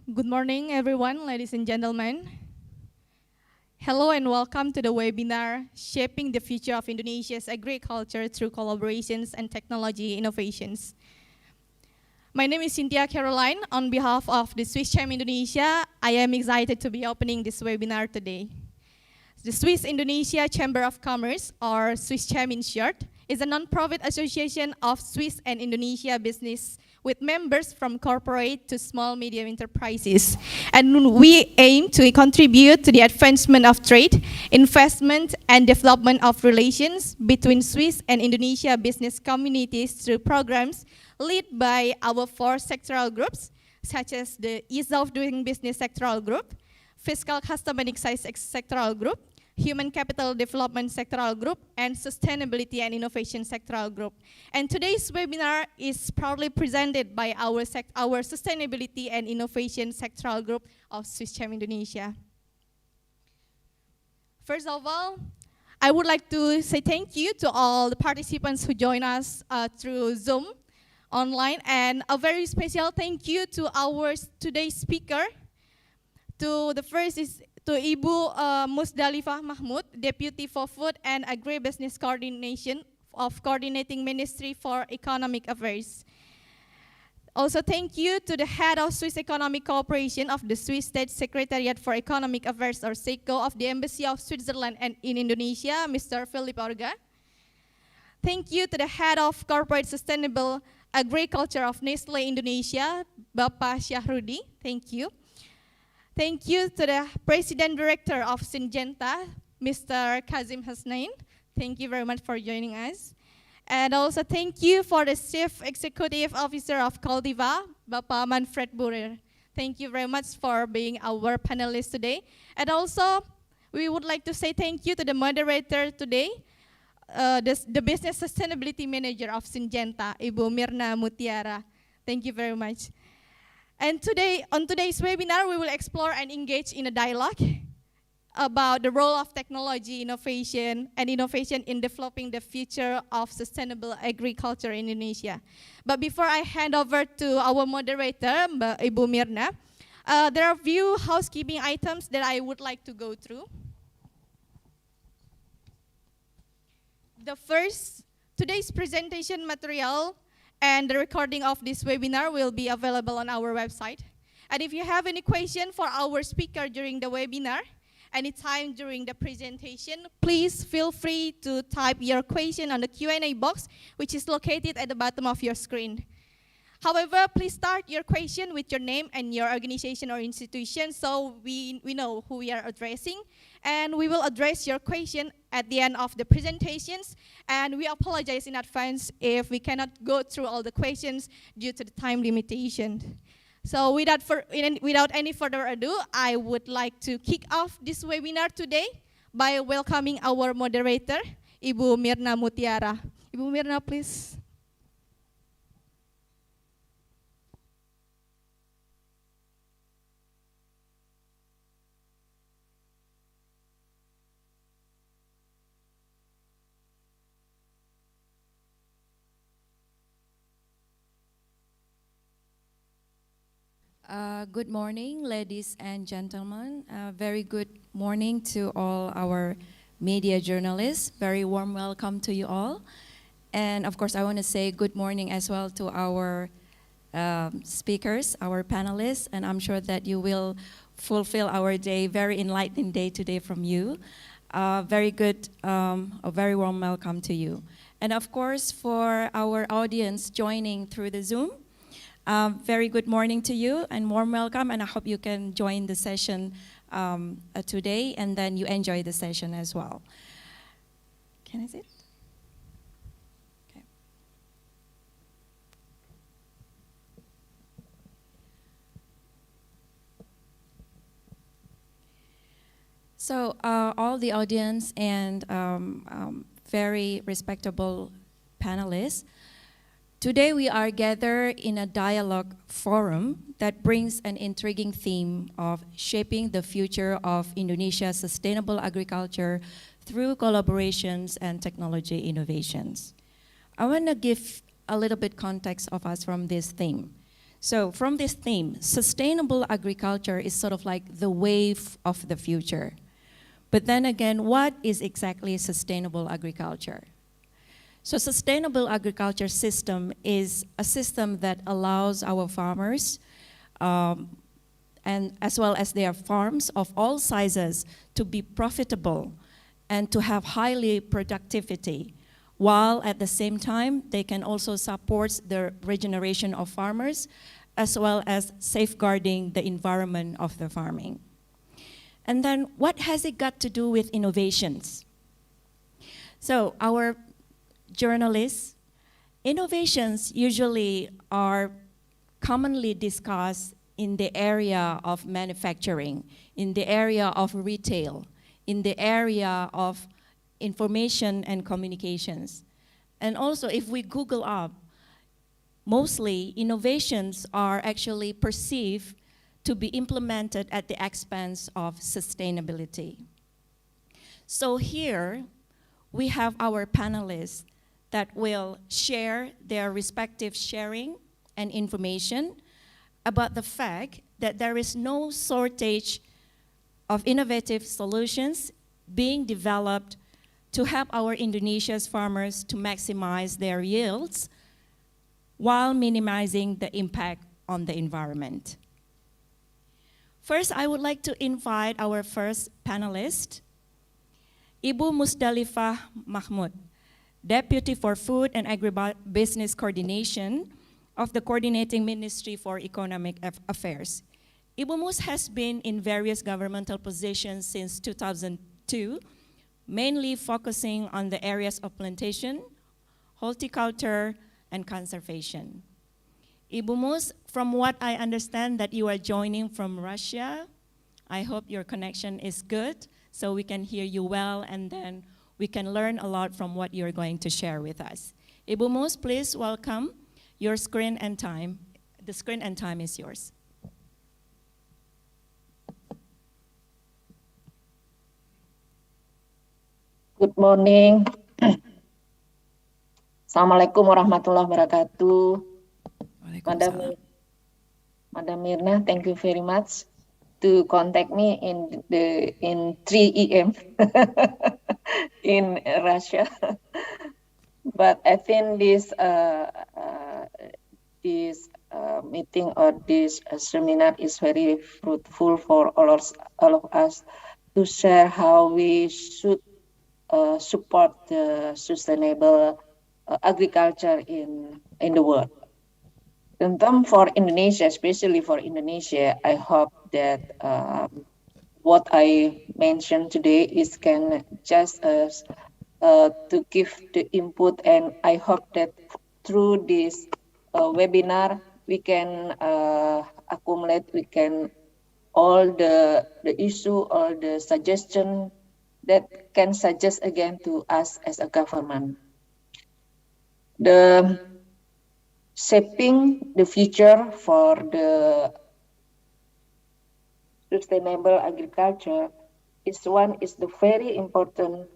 Good morning, everyone, ladies and gentlemen. Hello and welcome to the webinar, Shaping the Future of Indonesia's Agriculture Through Collaborations and Technology Innovations. My name is Cynthia Caroline. On behalf of the Swiss Cham Indonesia, I am excited to be opening this webinar today. The Swiss Indonesia Chamber of Commerce, or Swiss Cham in short, is a non-profit association of Swiss and Indonesia business with members from corporate to small medium enterprises. And we aim to contribute to the advancement of trade, investment, and development of relations between Swiss and Indonesia business communities through programs led by our 4 sectoral groups, such as the Ease of Doing Business sectoral group, Fiscal Custom and Excise sectoral group, Human Capital Development sectoral group, and Sustainability and Innovation sectoral group. And today's webinar is proudly presented by our Sustainability and Innovation sectoral group of Swiss Cham Indonesia. First of all, I would like to say thank you to all the participants who join us through Zoom online, and a very special thank you to our today's speaker. The first is to Ibu Musdalifah Mahmud, Deputy for Food and Agribusiness Coordination of Coordinating Ministry for Economic Affairs. Also, thank you to the Head of Swiss Economic Cooperation of the Swiss State Secretariat for Economic Affairs, or SECO, of the Embassy of Switzerland and in Indonesia, Mr. Philip Orga. Thank you to the Head of Corporate Sustainable Agriculture of Nestle Indonesia, Bapak Syahrudi. Thank you. Thank you to the President Director of Syngenta, Mr. Kazim Hasnain. Thank you very much for joining us. And also thank you for the Chief Executive Officer of Cultiva, Bapak Manfred Burer. Thank you very much for being our panelist today. And also, we would like to say thank you to the moderator today, the Business Sustainability Manager of Syngenta, Ibu Mirna Mutiara. Thank you very much. And today, on today's webinar, we will explore and engage in a dialogue about the role of technology, innovation in developing the future of sustainable agriculture in Indonesia. But before I hand over to our moderator, Ibu Mirna, there are a few housekeeping items that I would like to go through. The first, today's presentation material and the recording of this webinar will be available on our website. And if you have any question for our speaker during the webinar, anytime during the presentation, please feel free to type your question on the Q&A box, which is located at the bottom of your screen. However, please start your question with your name and your organization or institution so we know who we are addressing. And we will address your question at the end of the presentations. And we apologize in advance if we cannot go through all the questions due to the time limitation. So without any further ado, I would like to kick off this webinar today by welcoming our moderator, Ibu Mirna Mutiara. Ibu Mirna, please. Good morning, ladies and gentlemen. Very good morning to all our media journalists. Very warm welcome to you all. And of course, I want to say good morning as well to our speakers, our panelists, and I'm sure that you will fulfill our day, very enlightening day today from you. Very good, a very warm welcome to you. And of course, for our audience joining through the Zoom, very good morning to you and warm welcome, and I hope you can join the session today and then you enjoy the session as well. Can I sit? Okay. So all the audience and very respectable panelists, today we are gathered in a dialogue forum that brings an intriguing theme of shaping the future of Indonesia's sustainable agriculture through collaborations and technology innovations. I want to give a little bit context of us from this theme. So from this theme, sustainable agriculture is sort of like the wave of the future. But then again, what is exactly sustainable agriculture? So sustainable agriculture system is a system that allows our farmers and as well as their farms of all sizes to be profitable and to have highly productivity, while at the same time they can also support the regeneration of farmers as well as safeguarding the environment of the farming. And then what has it got to do with innovations? So our journalists, innovations usually are commonly discussed in the area of manufacturing, in the area of retail, in the area of information and communications. And also, if we Google up, mostly innovations are actually perceived to be implemented at the expense of sustainability. So here, we have our panelists that will share their respective sharing and information about the fact that there is no shortage of innovative solutions being developed to help our Indonesia's farmers to maximize their yields while minimizing the impact on the environment. First, I would like to invite our first panelist, Ibu Musdalifah Mahmud, Deputy for Food and Agribusiness Coordination of the Coordinating Ministry for Economic Affairs. Ibu Mus has been in various governmental positions since 2002, mainly focusing on the areas of plantation, horticulture, and conservation. Ibu Mus, from what I understand that you are joining from Russia, I hope your connection is good so we can hear you well and then we can learn a lot from what you're going to share with us. Ibu Mus, please welcome. Your screen and time. The screen and time is yours. Good morning. Assalamualaikum warahmatullahi wabarakatuh. Madam Mirna, thank you very much to contact me in 3 a.m. in Russia. But I think this meeting or this seminar is very fruitful for all of us to share how we should support the sustainable agriculture in the world. In terms for Indonesia, especially for Indonesia, I hope that what I mentioned today is can just to give the input, and I hope that through this webinar we can accumulate, we can all the issue or the suggestion that can suggest again to us as a government. The shaping the future for the sustainable agriculture is the very important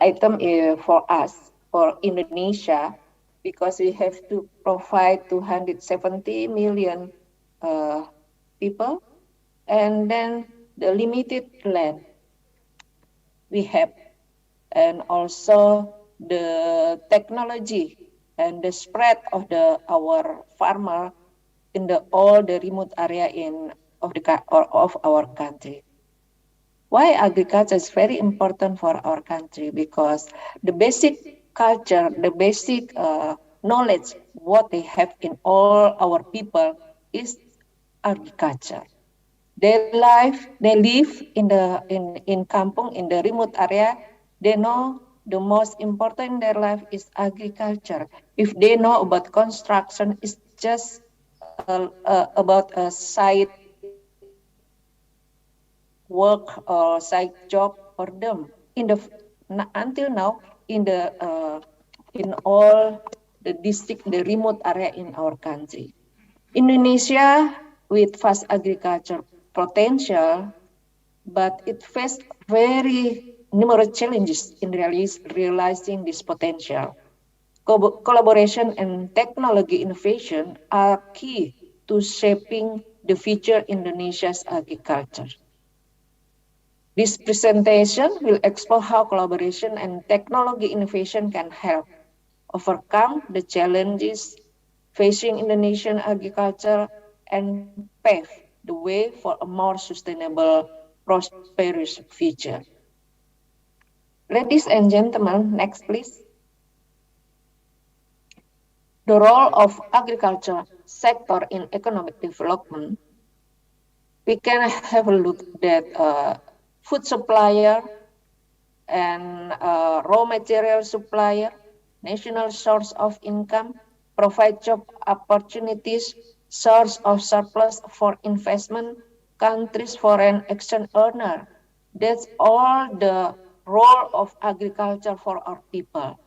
item for us, for Indonesia, because we have to provide 270 million people, and then the limited land we have, and also the technology and the spread of our farmer in all the remote area of our country. Why agriculture is very important for our country? Because the basic culture, the basic knowledge, what they have in all our people is agriculture. They live in kampung, in the remote area. They know the most important in their life is agriculture. If they know about construction, it's just about a side work or side job for them. Until now, in all the district, the remote area in our country, Indonesia with vast agriculture potential, but it faced very numerous challenges in realizing this potential. Collaboration and technology innovation are key to shaping the future Indonesia's agriculture. This presentation will explore how collaboration and technology innovation can help overcome the challenges facing Indonesian agriculture and pave the way for a more sustainable, prosperous future. Ladies and gentlemen, next please. The role of agriculture sector in economic development, we can have a look at food supplier and raw material supplier, national source of income, provide job opportunities, source of surplus for investment, countries foreign exchange earner. That's all the role of agriculture for our people.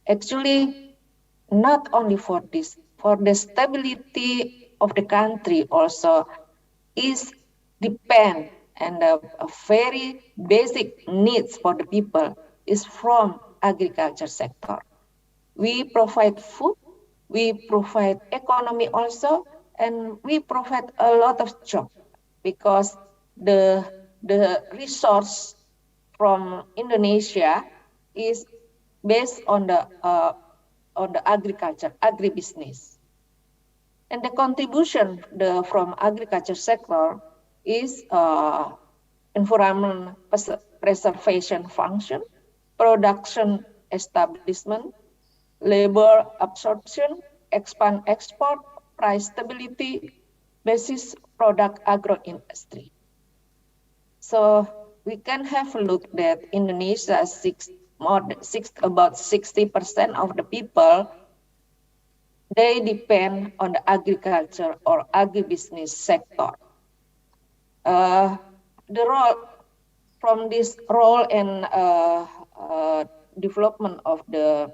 Actually, not only for the stability of the country also is depend and a very basic needs for the people is from agriculture sector. We provide food, we provide economy also, and we provide a lot of job because the resource from Indonesia is based on the agriculture, agribusiness. And the contribution from agriculture sector is environment preservation function, production establishment, labor absorption, expand export, price stability, basis product agro industry. So we can have a look that Indonesia about 60% of the people they depend on the agriculture or agribusiness sector. The role from this role and development of the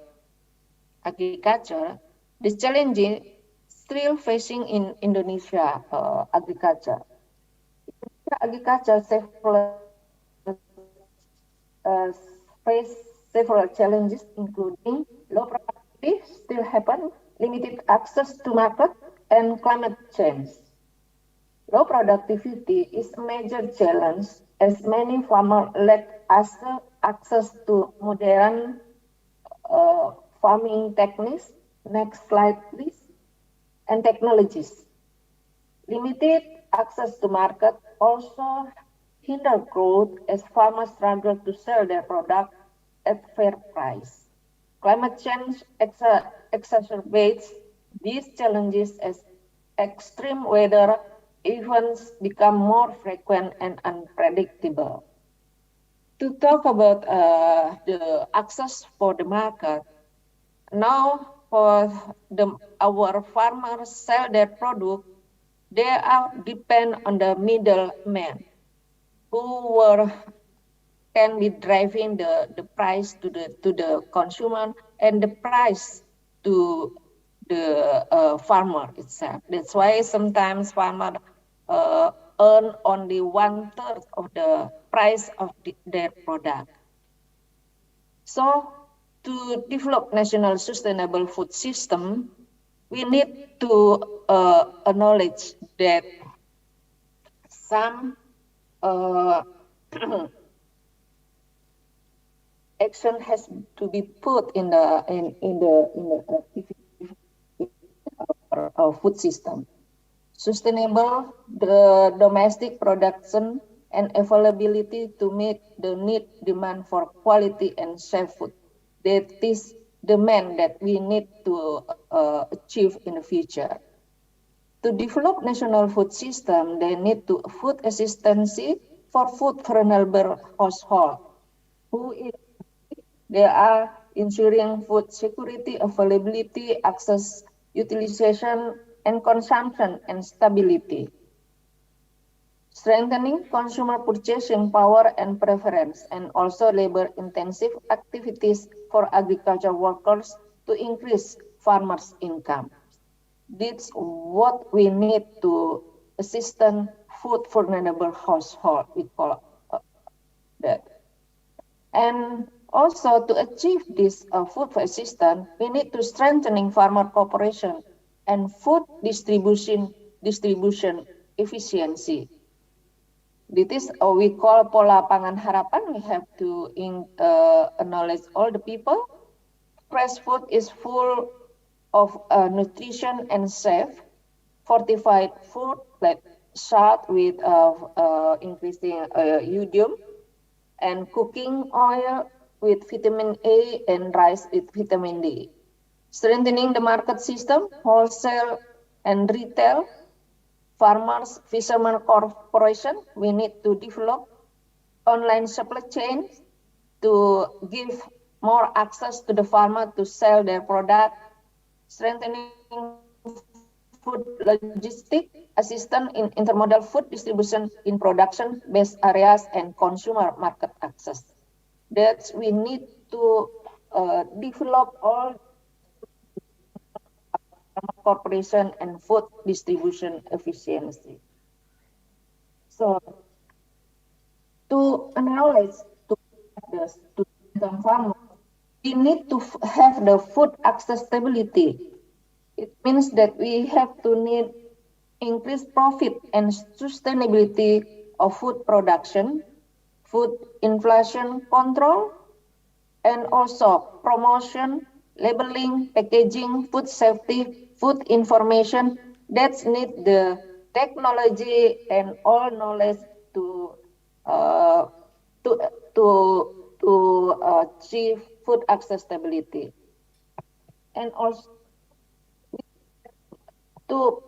agriculture, the challenging still facing in Indonesia agriculture. Agriculture face several challenges, including low productivity still happen, limited access to market, and climate change. Low productivity is a major challenge as many farmers lack access to modern farming techniques. Next slide, please. And technologies. Limited access to market also hinder growth as farmers struggle to sell their product at fair price. Climate change exacerbates these challenges as extreme weather events become more frequent and unpredictable. To talk about the access for the market, now for our farmers sell their product, they are depend on the middleman who can be driving the price to the consumer and the price to the farmer itself. That's why sometimes farmer earn only 1/3 of the price of their product. So to develop national sustainable food system, we need to acknowledge that some action has to be put in the food system. Sustainable the domestic production and availability to meet the demand for quality and safe food. That is the demand that we need to achieve in the future. To develop national food system, they need to food assistance for food vulnerable household. They are ensuring food security, availability, access, utilization, and consumption and stability. Strengthening consumer purchasing power and preference, and also labor-intensive activities for agriculture workers to increase farmers' income. That's what we need to assist food vulnerable household, we call that. And also to achieve this food assistance, we need to strengthening farmer cooperation and food distribution distribution efficiency. This is we call pola pangan harapan. We have to acknowledge all the people. Fresh food is full of nutrition and safe. Fortified food like salt with increasing iodium, and cooking oil with vitamin A and rice with vitamin D. Strengthening the market system, wholesale and retail, farmers, fishermen corporation, we need to develop online supply chains to give more access to the farmer to sell their product, strengthening food logistic, assistance in intermodal food distribution in production-based areas and consumer market access. That we need to develop all corporation and food distribution efficiency. So to analyze to the student farmers, we need to have the food accessibility. It means that we have to need increased profit and sustainability of food production, food inflation control, and also promotion, labeling, packaging, food safety, food information. That's need the technology and all knowledge to uh, to achieve food accessibility. And also to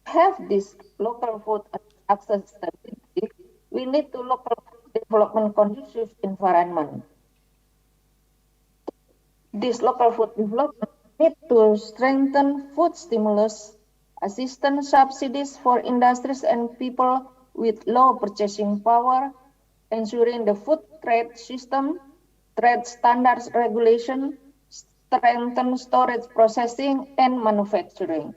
have this local food accessibility, we need to local development conducive environment. This local food development need to strengthen food stimulus, assistance subsidies for industries and people with low purchasing power, ensuring the food trade system, trade standards regulation, strengthen storage processing and manufacturing.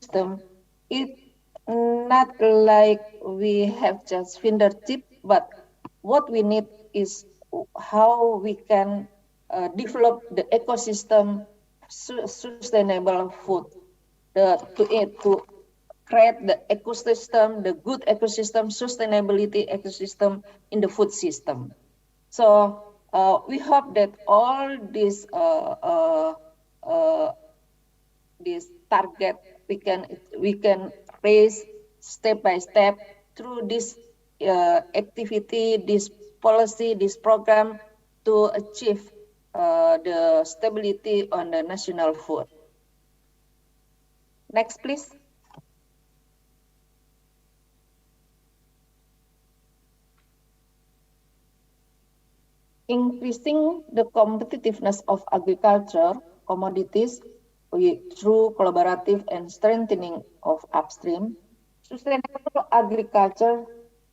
System, it not like we have just fingertip, but what we need is how we can develop the ecosystem sustainable food, to create the ecosystem, the good ecosystem, sustainability ecosystem in the food system. So we hope that all these this target we can raise step by step through this activity, this policy, this program to achieve the stability on the national food. Next, please. Increasing the competitiveness of agriculture commodities through collaborative and strengthening of upstream, sustainable agriculture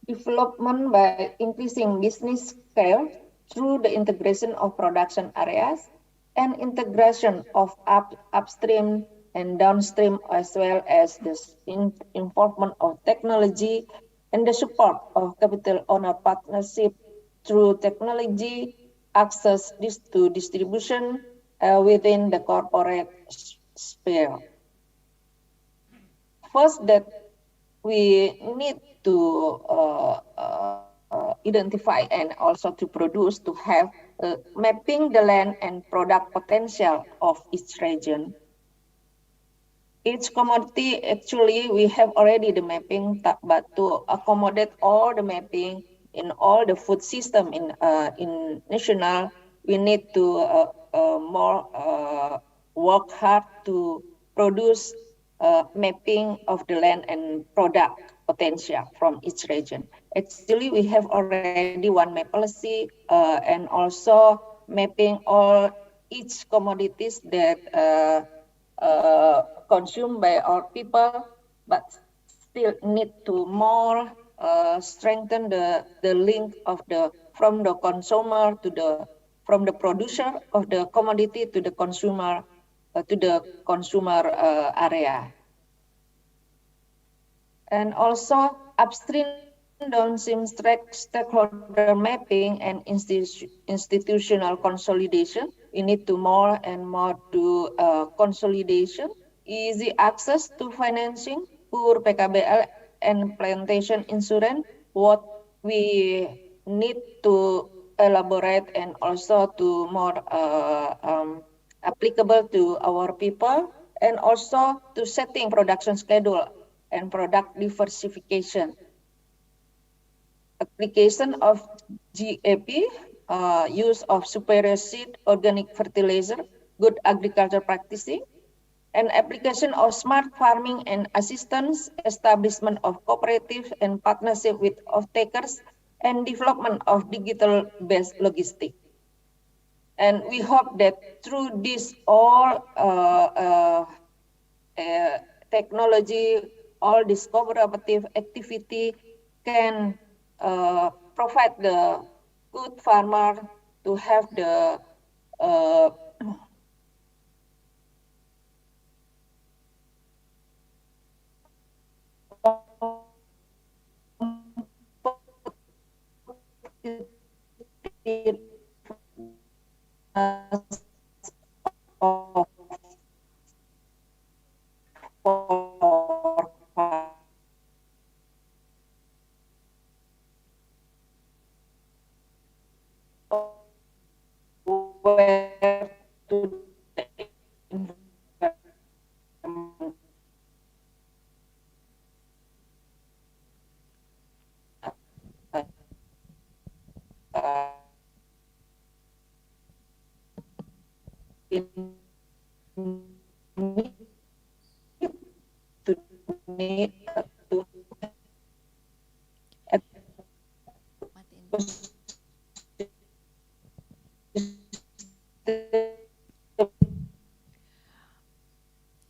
development by increasing business scale through the integration of production areas and integration of upstream and downstream, as well as the involvement of technology and the support of capital owner partnership through technology access to distribution within the corporate sphere. First, that we need to identify and also to produce, to have mapping the land and product potential of each region. Each commodity, actually, we have already the mapping, but to accommodate all the mapping in all the food system in national, we need to more work hard to produce mapping of the land and product potential from each region. Actually, we have already one map policy and also mapping all each commodities that consumed by our people, but still need to more strengthen the link of from the consumer to from the producer of the commodity to the consumer area. And also upstream downstream stakeholder mapping and institutional consolidation we need to more and more to consolidation, easy access to financing, poor PKBL and plantation insurance. What we need to elaborate and also to more applicable to our people, and also to setting production schedule and product diversification. Application of GAP, use of superior seed, organic fertilizer, good agriculture practicing, and application of smart farming and assistance, establishment of cooperatives and partnership with off-takers, and development of digital-based logistics. And we hope that through this all technology, all this cooperative activity can provide the good farmer to have the uh,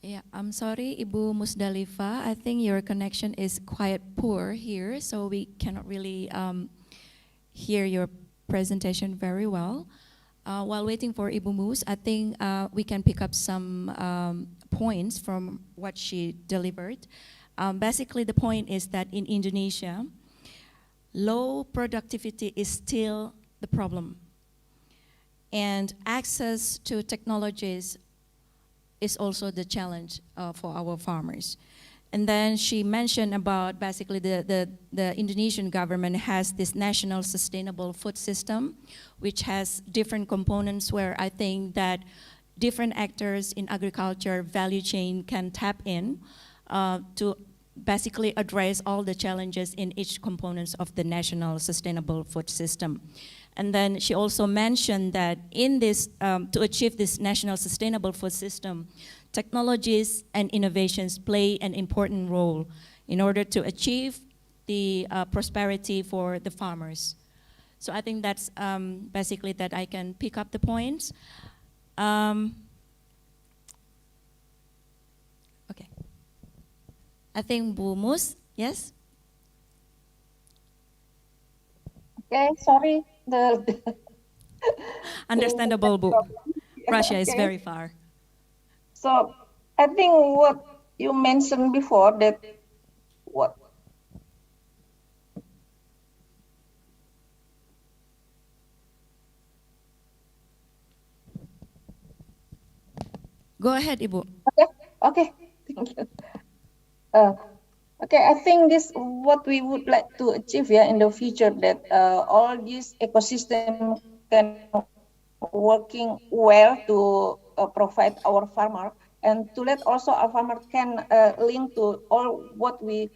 Yeah, I'm sorry, Ibu Musdalifa. I think your connection is quite poor here, so we cannot really hear your presentation very well. While waiting for Ibu Mus, I think we can pick up some points from what she delivered. Basically, the point is that in Indonesia, low productivity is still the problem. And access to technologies is also the challenge for our farmers. And then she mentioned about basically the Indonesian government has this national sustainable food system, which has different components where I think that different actors in agriculture value chain can tap in to basically address all the challenges in each components of the national sustainable food system. And then she also mentioned that in this, to achieve this national sustainable food system, technologies and innovations play an important role in order to achieve the prosperity for the farmers. So I think that's basically that I can pick up the points. Okay. I think Bu Mus, yes? okay, sorry, the Understandable, Bu. Russia is okay. very far. So I think what you mentioned before, that what Go ahead, Ibu. okay, okay, thank you. Uh, okay, I think this what we would like to achieve, yeah, in the future, that all this ecosystem can working well to provide our farmer, and to let also our farmer can link to all what we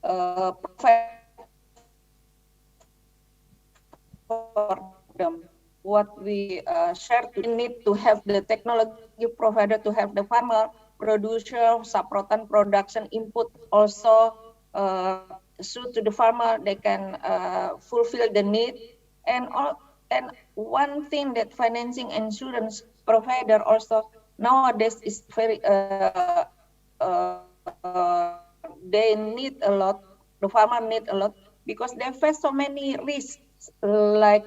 provide for them, what we share to need to have the technology provider, to have the farmer, producer, saprotan production input also suit to the farmer, they can fulfill the need. And all, and one thing that financing insurance provider also nowadays is very they need a lot, the farmer need a lot, because they face so many risks, like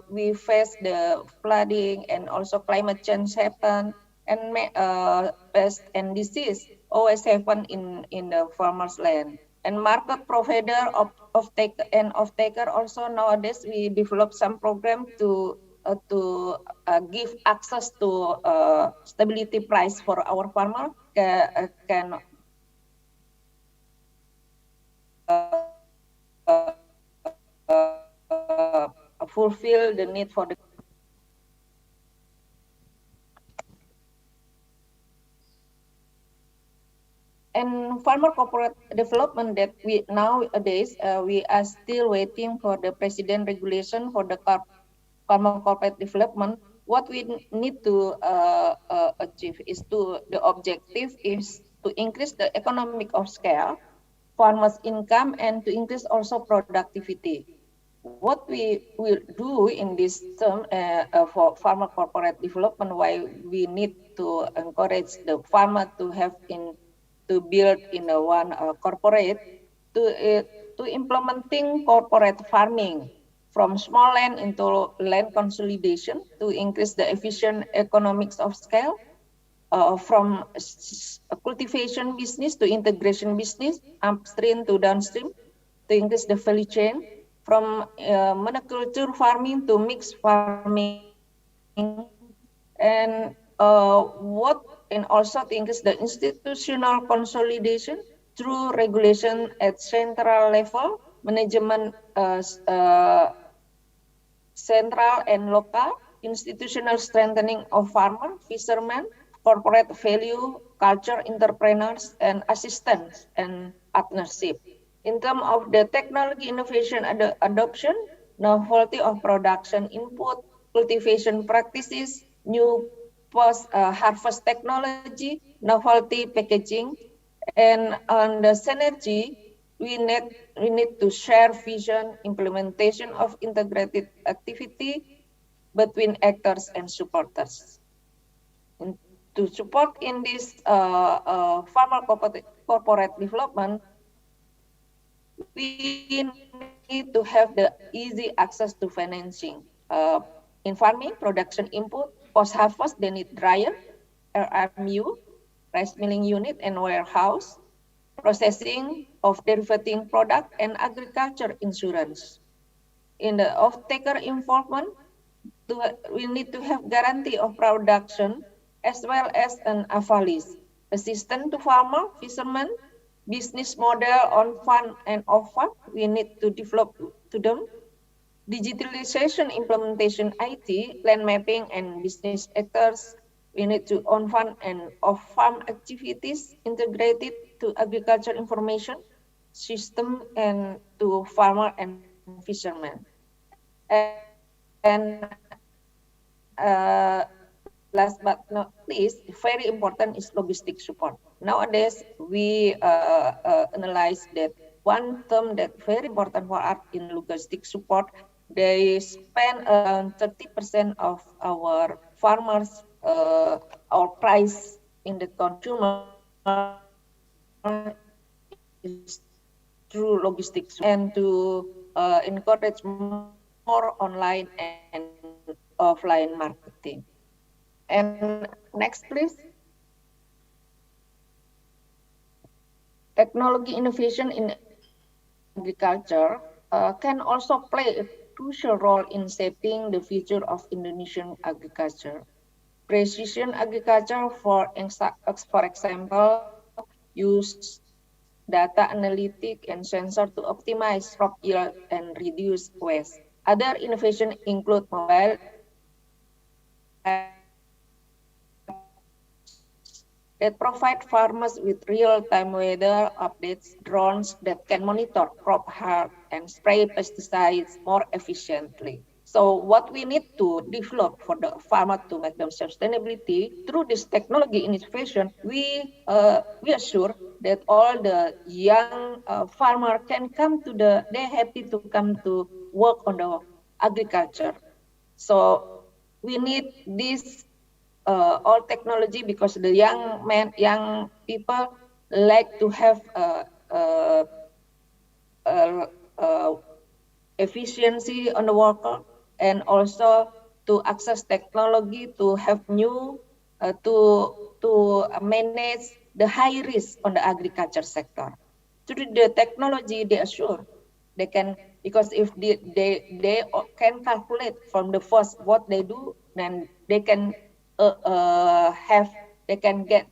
we face the flooding, and also climate change happen, and pest and disease always happen in the farmers land. And market provider of take and off taker also nowadays we develop some program to give access to stability price for our farmer can fulfill the need for the. And farmer corporate development that we nowadays we are still waiting for the president regulation for the farmer corporate development. What we need to achieve is to the objective is to increase the economic of scale, farmers' income, and to increase also productivity. What we will do in this term for farmer corporate development, why we need to encourage the farmer to have in to build in a one corporate to uh, to implementing corporate farming from small land into land consolidation to increase the efficient economics of scale from cultivation business to integration business, upstream to downstream, to increase the value chain, from monoculture farming to mixed farming, and and also to increase the institutional consolidation through regulation at central level, management central and local, institutional strengthening of farmer, fishermen, corporate value, culture entrepreneurs, and assistance and partnership. In terms of the technology innovation adoption, novelty of production input, cultivation practices, new post-harvest technology, novelty packaging, and on the synergy, we need we need to share vision, implementation of integrated activity between actors and supporters. And to support in this farmer corporate development, we need to have the easy access to financing. In farming, production input, post-harvest, they need dryer, RMU, rice milling unit, and warehouse, processing of derivative product, and agriculture insurance. In the off-taker involvement, we need to have guarantee of production as well as an avalis, assistance to farmer, fishermen, business model on farm and off farm. We need to develop to them. Digitalization implementation IT, land mapping and business actors. We need to on farm and off farm activities integrated to agriculture information system and to farmer and fishermen. And last but not least, very important is logistic support. Nowadays, we analyze that one term that very important for us in logistic support. They spend around 30% of our farmers, our price in the consumer is through logistic support. And to encourage more online and offline marketing. And next, please. Technology innovation in agriculture can also play a crucial role in shaping the future of Indonesian agriculture. Precision agriculture, for example, use data analytic and sensor to optimize crop yield and reduce waste. Other innovations include mobile apps that provide farmers with real-time weather updates, drones that can monitor crop health and spray pesticides more efficiently. So what we need to develop for the farmer to make them sustainability through this technology innovation, we assure that all the young farmer can come to they're happy to come to work on the agriculture. So we need this all technology because the young people like to have uh, uh, efficiency on the worker and also to access technology to have new to manage the high risk on the agriculture sector. Through the technology, they assure they can because if they can calculate from the first what they do, then they can they can get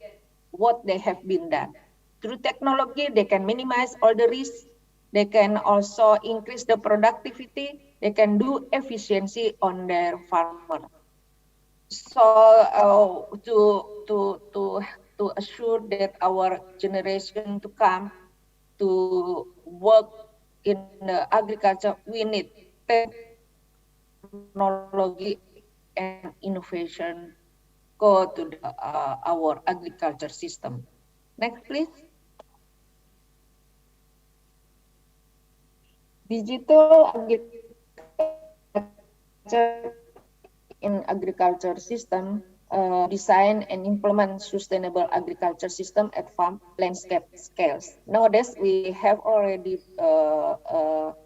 what they have been done. Through technology, they can minimize all the risks. They can also increase the productivity. They can do efficiency on their farmer. So to assure that our generation to come to work in the agriculture, we need technology and innovation go to our agriculture system. Next, please. Digital agriculture in agriculture system design and implement sustainable agriculture system at farm landscape scales. Nowadays, we have already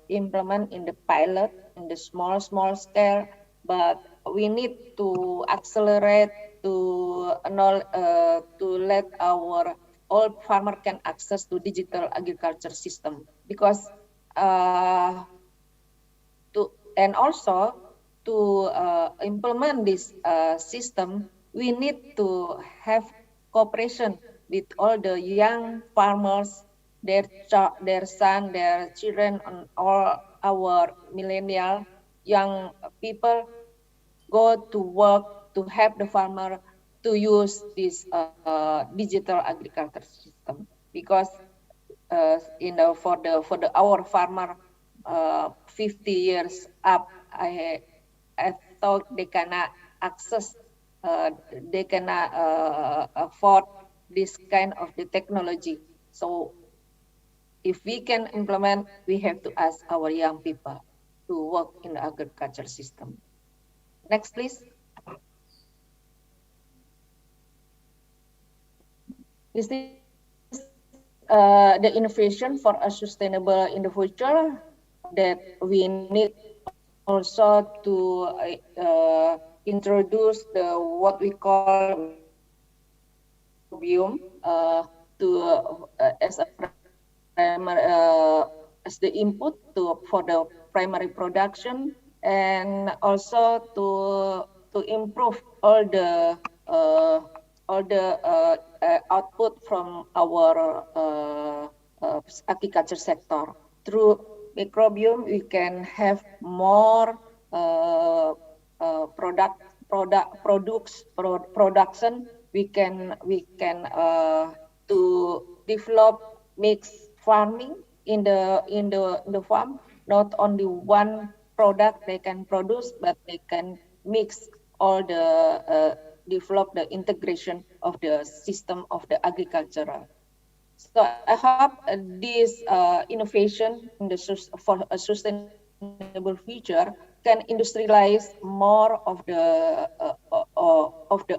implement in the pilot in the small scale, but we need to accelerate to let our all farmer can access to digital agriculture system because uh, to and also to implement this system, we need to have cooperation with all the young farmers, their son, their children, and all our millennial young people go to work to help the farmer to use this digital agriculture system because for the our farmer 50 years up, I thought they cannot access, they cannot afford this kind of the technology. So if we can implement, we have to ask our young people to work in the agriculture system. Next, please. This is the innovation for a sustainable in the future that we need also to introduce the what we call microbiome as the input for the primary production, and also to improve uh, all the output from our agriculture sector. Through microbiome, we can have more uh, production. We can to develop mixed farming in the farm. Not only one product they can produce, but they can mix all the develop the integration of the system of the agricultural. So I hope this innovation in for a sustainable future can industrialize more of the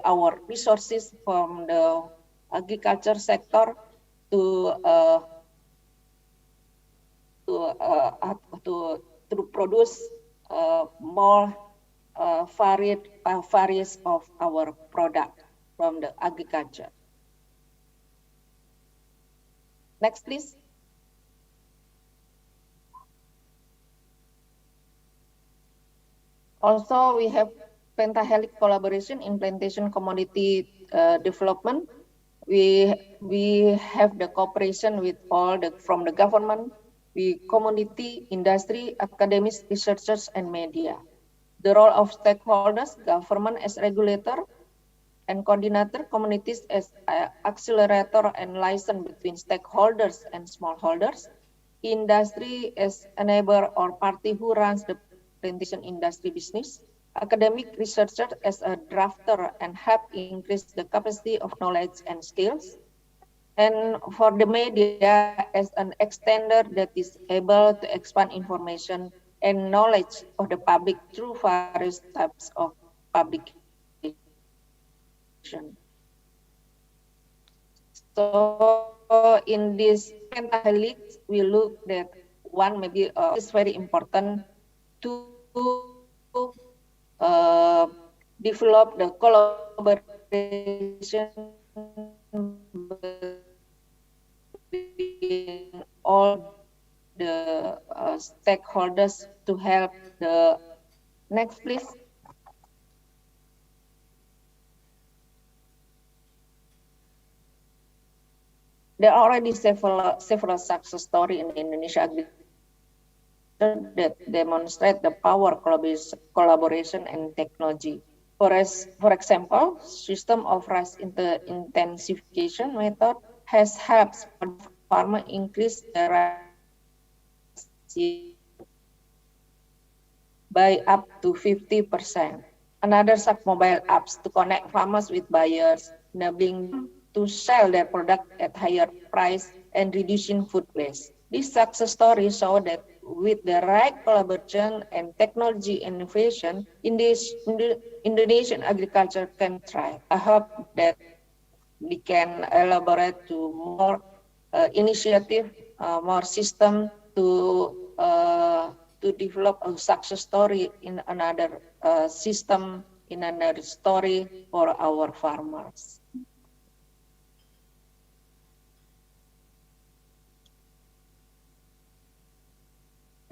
our resources from the agriculture sector to to to produce more various of our product from the agriculture. Next, please. Also, we have pentahelic collaboration in plantation commodity development. We have the cooperation with all the from the government, we community, industry, academics, researchers, and media. The role of stakeholders, government as regulator and coordinator, communities as accelerator and liaison between stakeholders and smallholders, industry as enabler or party who runs the plantation industry business, academic researcher as a drafter and help increase the capacity of knowledge and skills, and for the media as an extender that is able to expand information and knowledge of the public through various types of publication. So in this pentahelix, we look that one maybe is very important to develop the collaboration between all the the stakeholders to help the next, please. There are already several success stories in Indonesia agriculture that demonstrate the power collaboration and technology. For example, system of rice intensification method has helped for the farmer increase the rice yield by up to 50%. Another sub mobile apps to connect farmers with buyers, enabling them to sell their product at higher price and reducing food waste. This success story show that with the right collaboration and technology innovation, Indonesian agriculture can thrive. I hope that we can elaborate to more initiative, more system to develop a success story in another system, in another story for our farmers.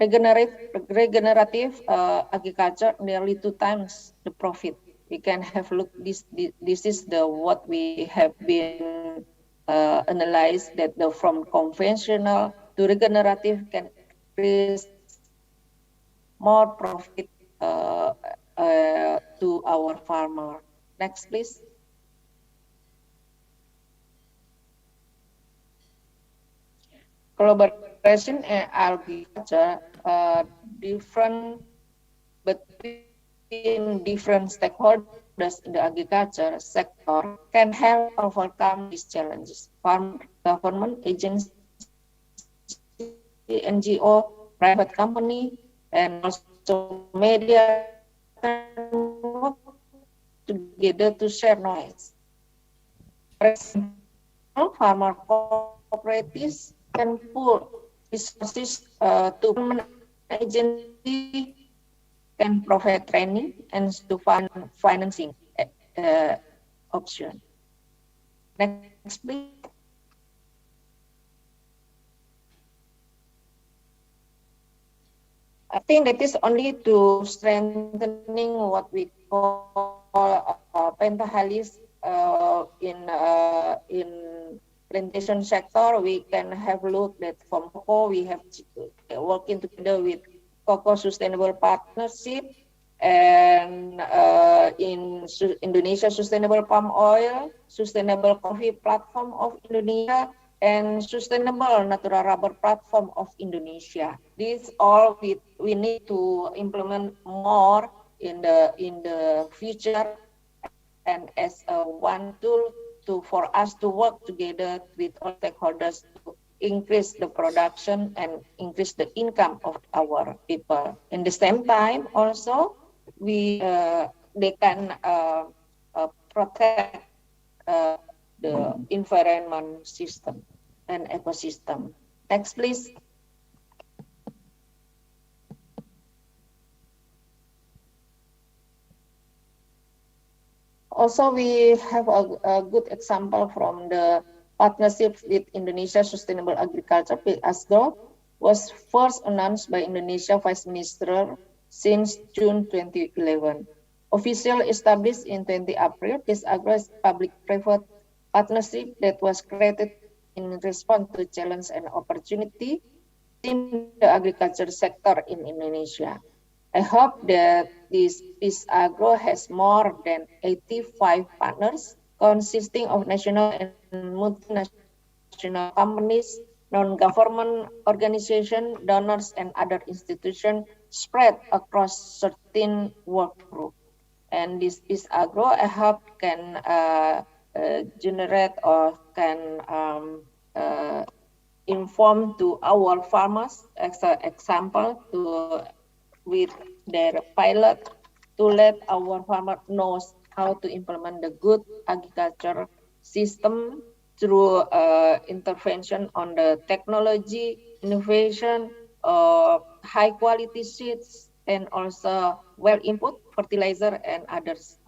Regenerative agriculture nearly 2 times the profit. We can have look this is the what we have been analyzed that the from conventional to regenerative can increase more profit to our farmer. Next, please. Collaboration in agriculture, different between different stakeholders in the agriculture sector can help overcome these challenges. Farmer, government agency, NGO, private company, and also media can work together to share knowledge. For example, farmer cooperatives can pool resources to government agency can provide training and to financing option. Next, please. I think that is only to strengthening what we call pentahalis in plantation sector. We can have look that from cocoa we have working together with cocoa sustainable partnership and in Indonesia Sustainable Palm Oil, Sustainable Coffee Platform of Indonesia, and Sustainable Natural Rubber Platform of Indonesia. These all we need to implement more in the future and as a one tool for us to work together with all stakeholders to increase the production and increase the income of our people. In the same time, also they can protect uh, the environment system and ecosystem. Next, please. Also, we have a good example from the partnership with Indonesia Sustainable Agriculture, PASGO, was first announced by Indonesia Vice Minister since June 2011. Officially established in 20 April, PASGO is public-private partnership that was created in response to challenge and opportunity within the agriculture sector in Indonesia. I hope that this PIS-Agro has more than 85 partners consisting of national and multinational companies, non-government organizations, donors, and other institutions spread across 13 work groups. And this PIS-Agro, I hope, can generate or can inform to our farmers as an example to with their pilot to let our farmer knows how to implement the good agriculture system through intervention on the technology, innovation, high quality seeds, and also well input fertilizer and others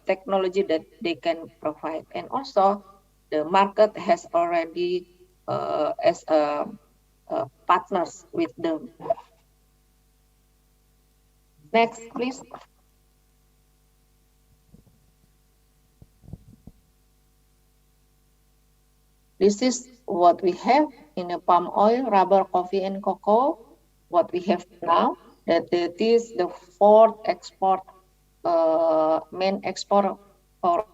technology that they can provide. And also the market has already as a partners with them. Next, please. This is what we have in the palm oil, rubber, coffee, and cocoa. What we have now, that it is the fourth export, main export for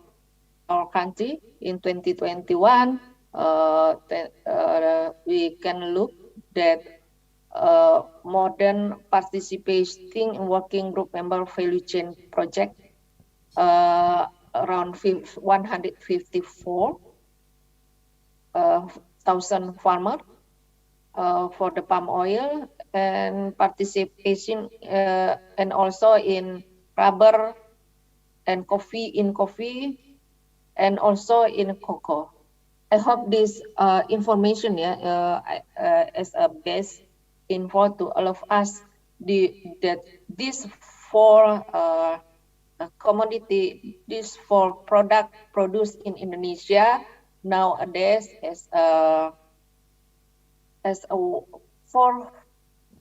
our country in 2021. We can look that modern participating in working group member value chain project around 154 thousand farmer for the palm oil and participation and also in rubber and coffee and also in cocoa. I hope this information as a base info to all of us that these four commodity, these four product produced in Indonesia nowadays as a four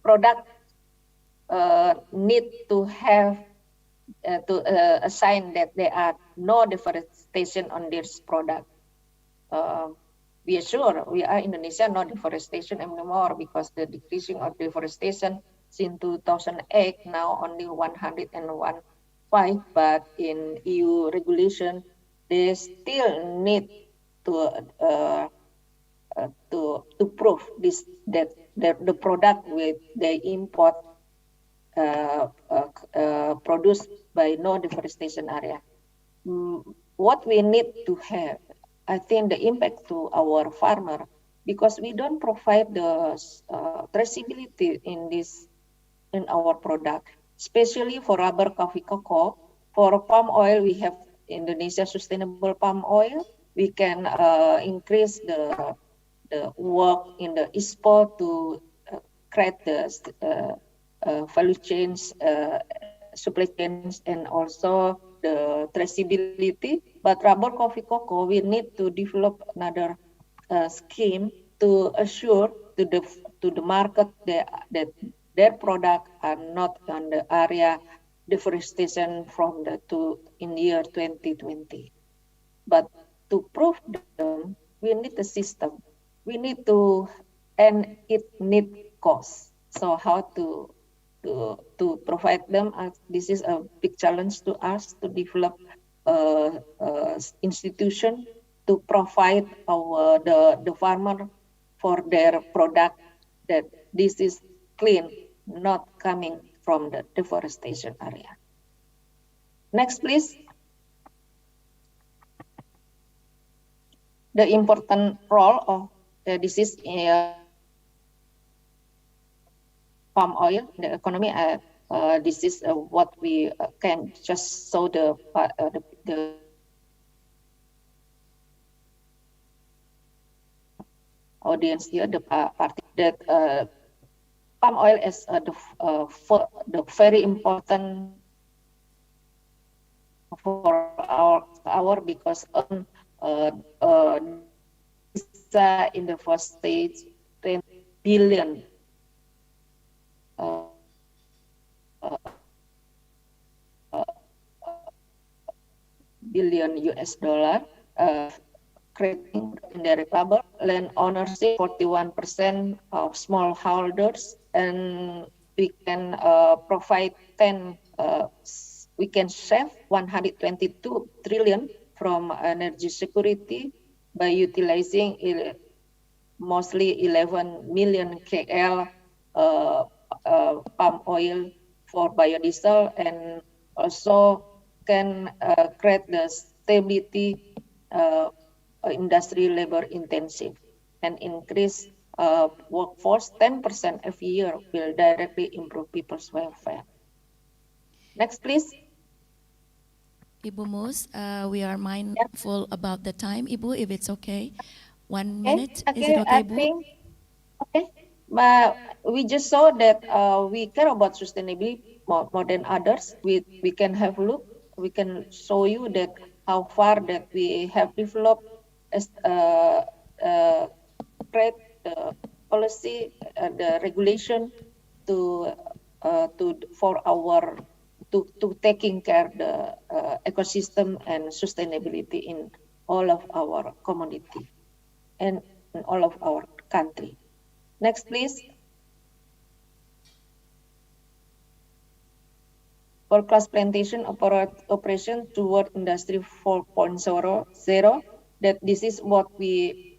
product need to have to assign that there are no deforestation on this product. We are sure we are Indonesia no deforestation anymore because the decreasing of deforestation since 2008 now only 101.5, but in EU regulation they still need to uh, to prove this that the product with they import produced by no deforestation area. What we need to have, I think, the impact to our farmer because we don't provide the traceability in this in our product, especially for rubber, coffee, cocoa. For palm oil, we have Indonesia sustainable palm oil. We can increase the work in the ISPO to create the value chains, supply chains, and also the traceability. But rubber, coffee, cocoa, we need to develop another scheme to assure to the market that their product are not on the area deforestation from the in year 2020. But to prove them, we need a system. We need to, and it need cost. So how to provide them? This is a big challenge to us to develop institution to provide the farmer for their product that this is clean, not coming from the deforestation area. Next, please. The important role of this is palm oil, the economy. This is what we can just show the audience here, the party that palm oil is the very important for our because Indonesia in the first stage 10 billion billion US dollar creating indirect labor, land ownership 41% of smallholders, and we can provide 10 we can save 122 trillion from energy security by utilizing mostly 11 million KL palm oil for biodiesel, and also can create the stability industry labor intensive and increase workforce 10% every year will directly improve people's welfare. Next, please. Ibu Mus, we are mindful about the time. Ibu, if it's okay, 1 minute. Is it okay, I Ibu? think, okay. But we just saw that we care about sustainability more than others. We can have a look. We can show you that how far that we have developed as create the policy, the regulation to for our to taking care the ecosystem and sustainability in all of our community and in all of our country. Next, please. World-class plantation operation toward Industry 4.0, that this is what we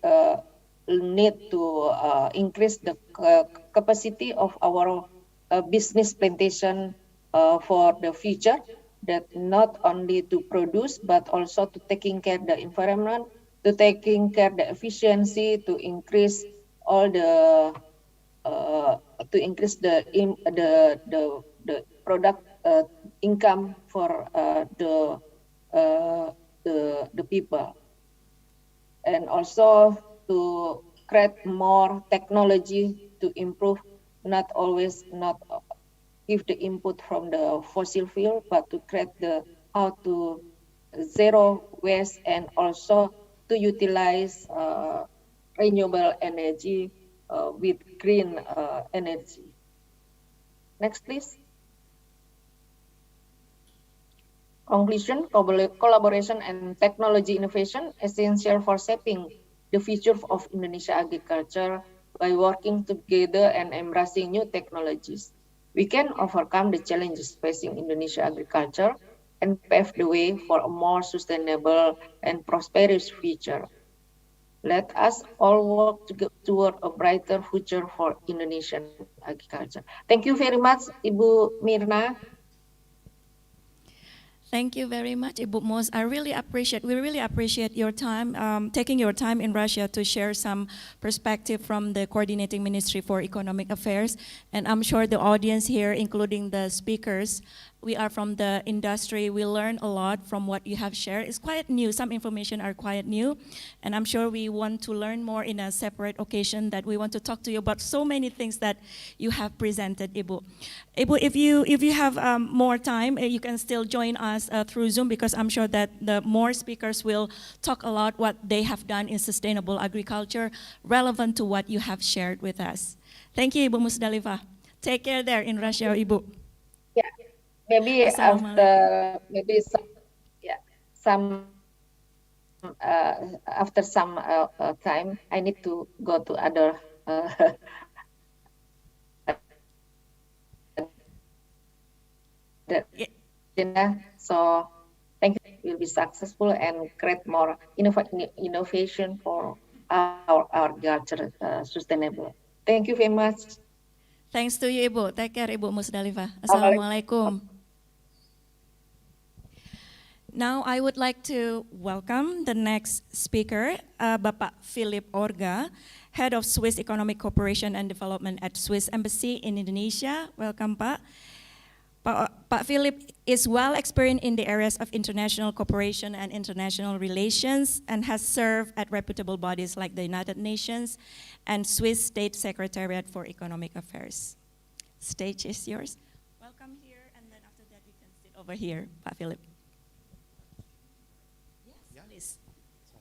need to increase the capacity of our business plantation for the future, that not only to produce but also to taking care the environment, to taking care the efficiency, to increase all the uh, to increase the product income for uh, the people, and also to create more technology to improve, not always not give the input from the fossil fuel, but to create the how to zero waste and also to utilize renewable energy with green energy. Next, please. Conclusion, collaboration and technology innovation essential for shaping the future of Indonesia agriculture. By working together and embracing new technologies, we can overcome the challenges facing Indonesia agriculture and pave the way for a more sustainable and prosperous future. Let us all work toward a brighter future for Indonesian agriculture. Thank you very much, Ibu Mirna. Thank you very much, Ibu Mos. We really appreciate your time, taking your time in Russia to share some perspective from the Coordinating Ministry for Economic Affairs. And I'm sure the audience here, including the speakers, we are from the industry. We learn a lot from what you have shared. It's quite new. Some information are quite new. And I'm sure we want to learn more in a separate occasion, that we want to talk to you about so many things that you have presented, Ibu. Ibu, if you have more time, you can still join us through Zoom, because I'm sure that the more speakers will talk a lot what they have done in sustainable agriculture, relevant to what you have shared with us. Thank you, Ibu Musdalifah. Take care there in Russia, Ibu. Yeah, maybe after some time, I need to go to other agenda. So thank you. Will be successful and create more innovation for our agriculture sustainable. Thank you very much. Thanks to you, Ibu. Take care, Ibu Musdalifah. Assalamualaikum. Now I would like to welcome the next speaker, Bapak Philip Orga, Head of Swiss Economic Cooperation and Development at Swiss Embassy in Indonesia. Welcome, Pak. Pak Philip is well experienced in the areas of international cooperation and international relations, and has served at reputable bodies like the United Nations and Swiss State Secretariat for Economic Affairs. Stage is yours. Welcome here, and then after that you can sit over here, Pak Philip. Yes,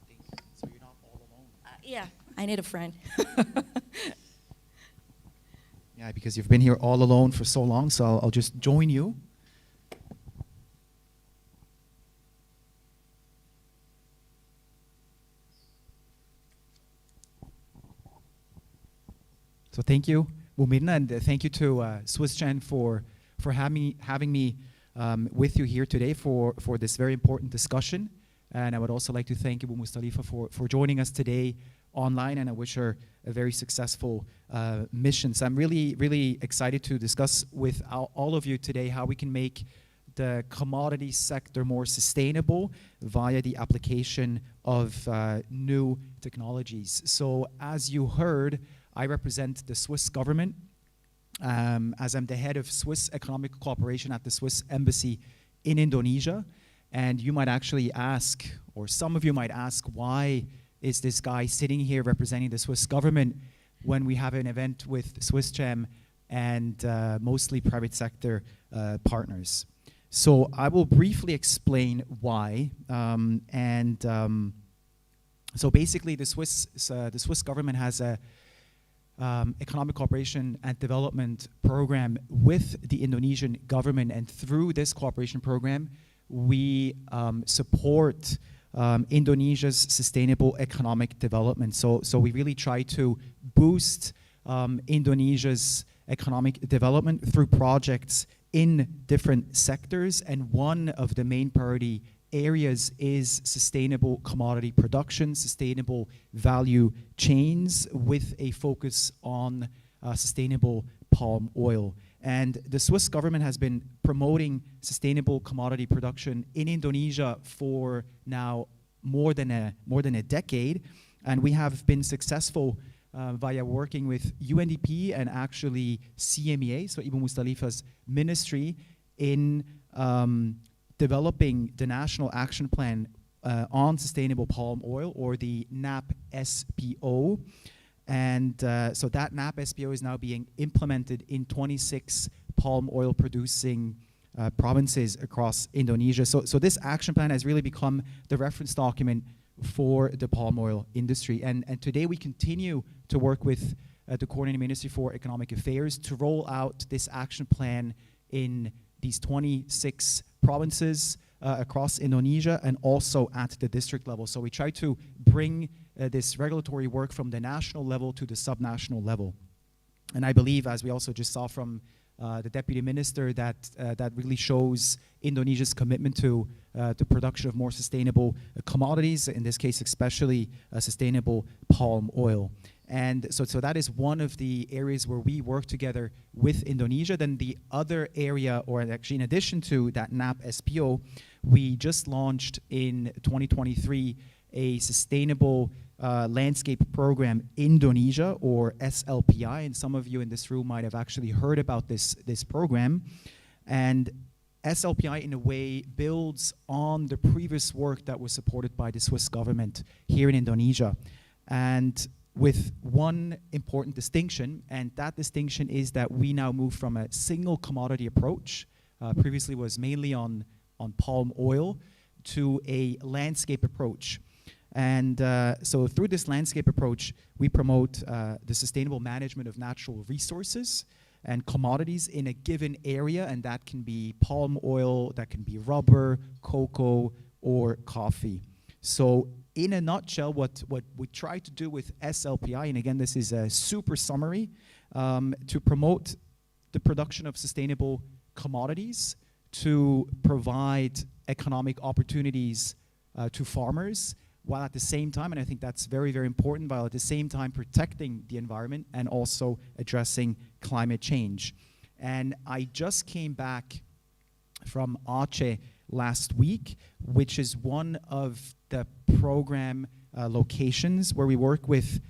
please. So you're not all alone. Yeah, I need a friend. Yeah, because you've been here all alone for so long, so I'll just join you. So thank you, Mumirna, and thank you to SwissGen for having me with you here today for this very important discussion. And I would also like to thank Ibu Musdalifah for joining us today online, and I wish her a very successful mission. So I'm really, really excited to discuss with all of you today how we can make the commodity sector more sustainable via the application of new technologies. So as you heard, I represent the Swiss government, as I'm the head of Swiss Economic Cooperation at the Swiss Embassy in Indonesia. And you might actually ask, or some of you might ask, why is this guy sitting here representing the Swiss government when we have an event with SwissGem and mostly private sector partners? So I will briefly explain why. So basically the Swiss government has economic cooperation and development program with the Indonesian government, and through this cooperation program, we support Indonesia's sustainable economic development. So we really try to boost Indonesia's economic development through projects in different sectors, and one of the main priority areas is sustainable commodity production, sustainable value chains, with a focus on sustainable palm oil. And the Swiss government has been promoting sustainable commodity production in Indonesia for now more than a decade, and we have been successful via working with UNDP and actually CMEA, so Ibu Mustalifa's ministry, in developing the National Action Plan on Sustainable Palm Oil, or the NAP-SPO. And so that NAP-SPO is now being implemented in 26 palm oil producing provinces across Indonesia. So this action plan has really become the reference document for the palm oil industry. And today we continue to work with the Coordinating Ministry for Economic Affairs to roll out this action plan in these 26 provinces across Indonesia, and also at the district level. So we try to bring this regulatory work from the national level to the subnational level. And I believe, as we also just saw from the Deputy Minister, that that really shows Indonesia's commitment to the production of more sustainable commodities, in this case especially sustainable palm oil. And so that is one of the areas where we work together with Indonesia. Then the other area, or actually in addition to that NAP-SPO, we just launched in 2023 a sustainable landscape program Indonesia, or SLPI, and some of you in this room might have actually heard about this program. And SLPI, in a way, builds on the previous work that was supported by the Swiss government here in Indonesia, and with one important distinction, and that distinction is that we now move from a single commodity approach, previously was mainly on palm oil, to a landscape approach. And so through this landscape approach, we promote the sustainable management of natural resources and commodities in a given area, and that can be palm oil, that can be rubber, cocoa, or coffee. So in a nutshell, what we try to do with SLPI, and again, this is a super summary, to promote the production of sustainable commodities, to provide economic opportunities to farmers, while at the same time, and I think that's very, very important, while at the same time protecting the environment and also addressing climate change. And I just came back from Aceh last week, which is one of the program locations where we work with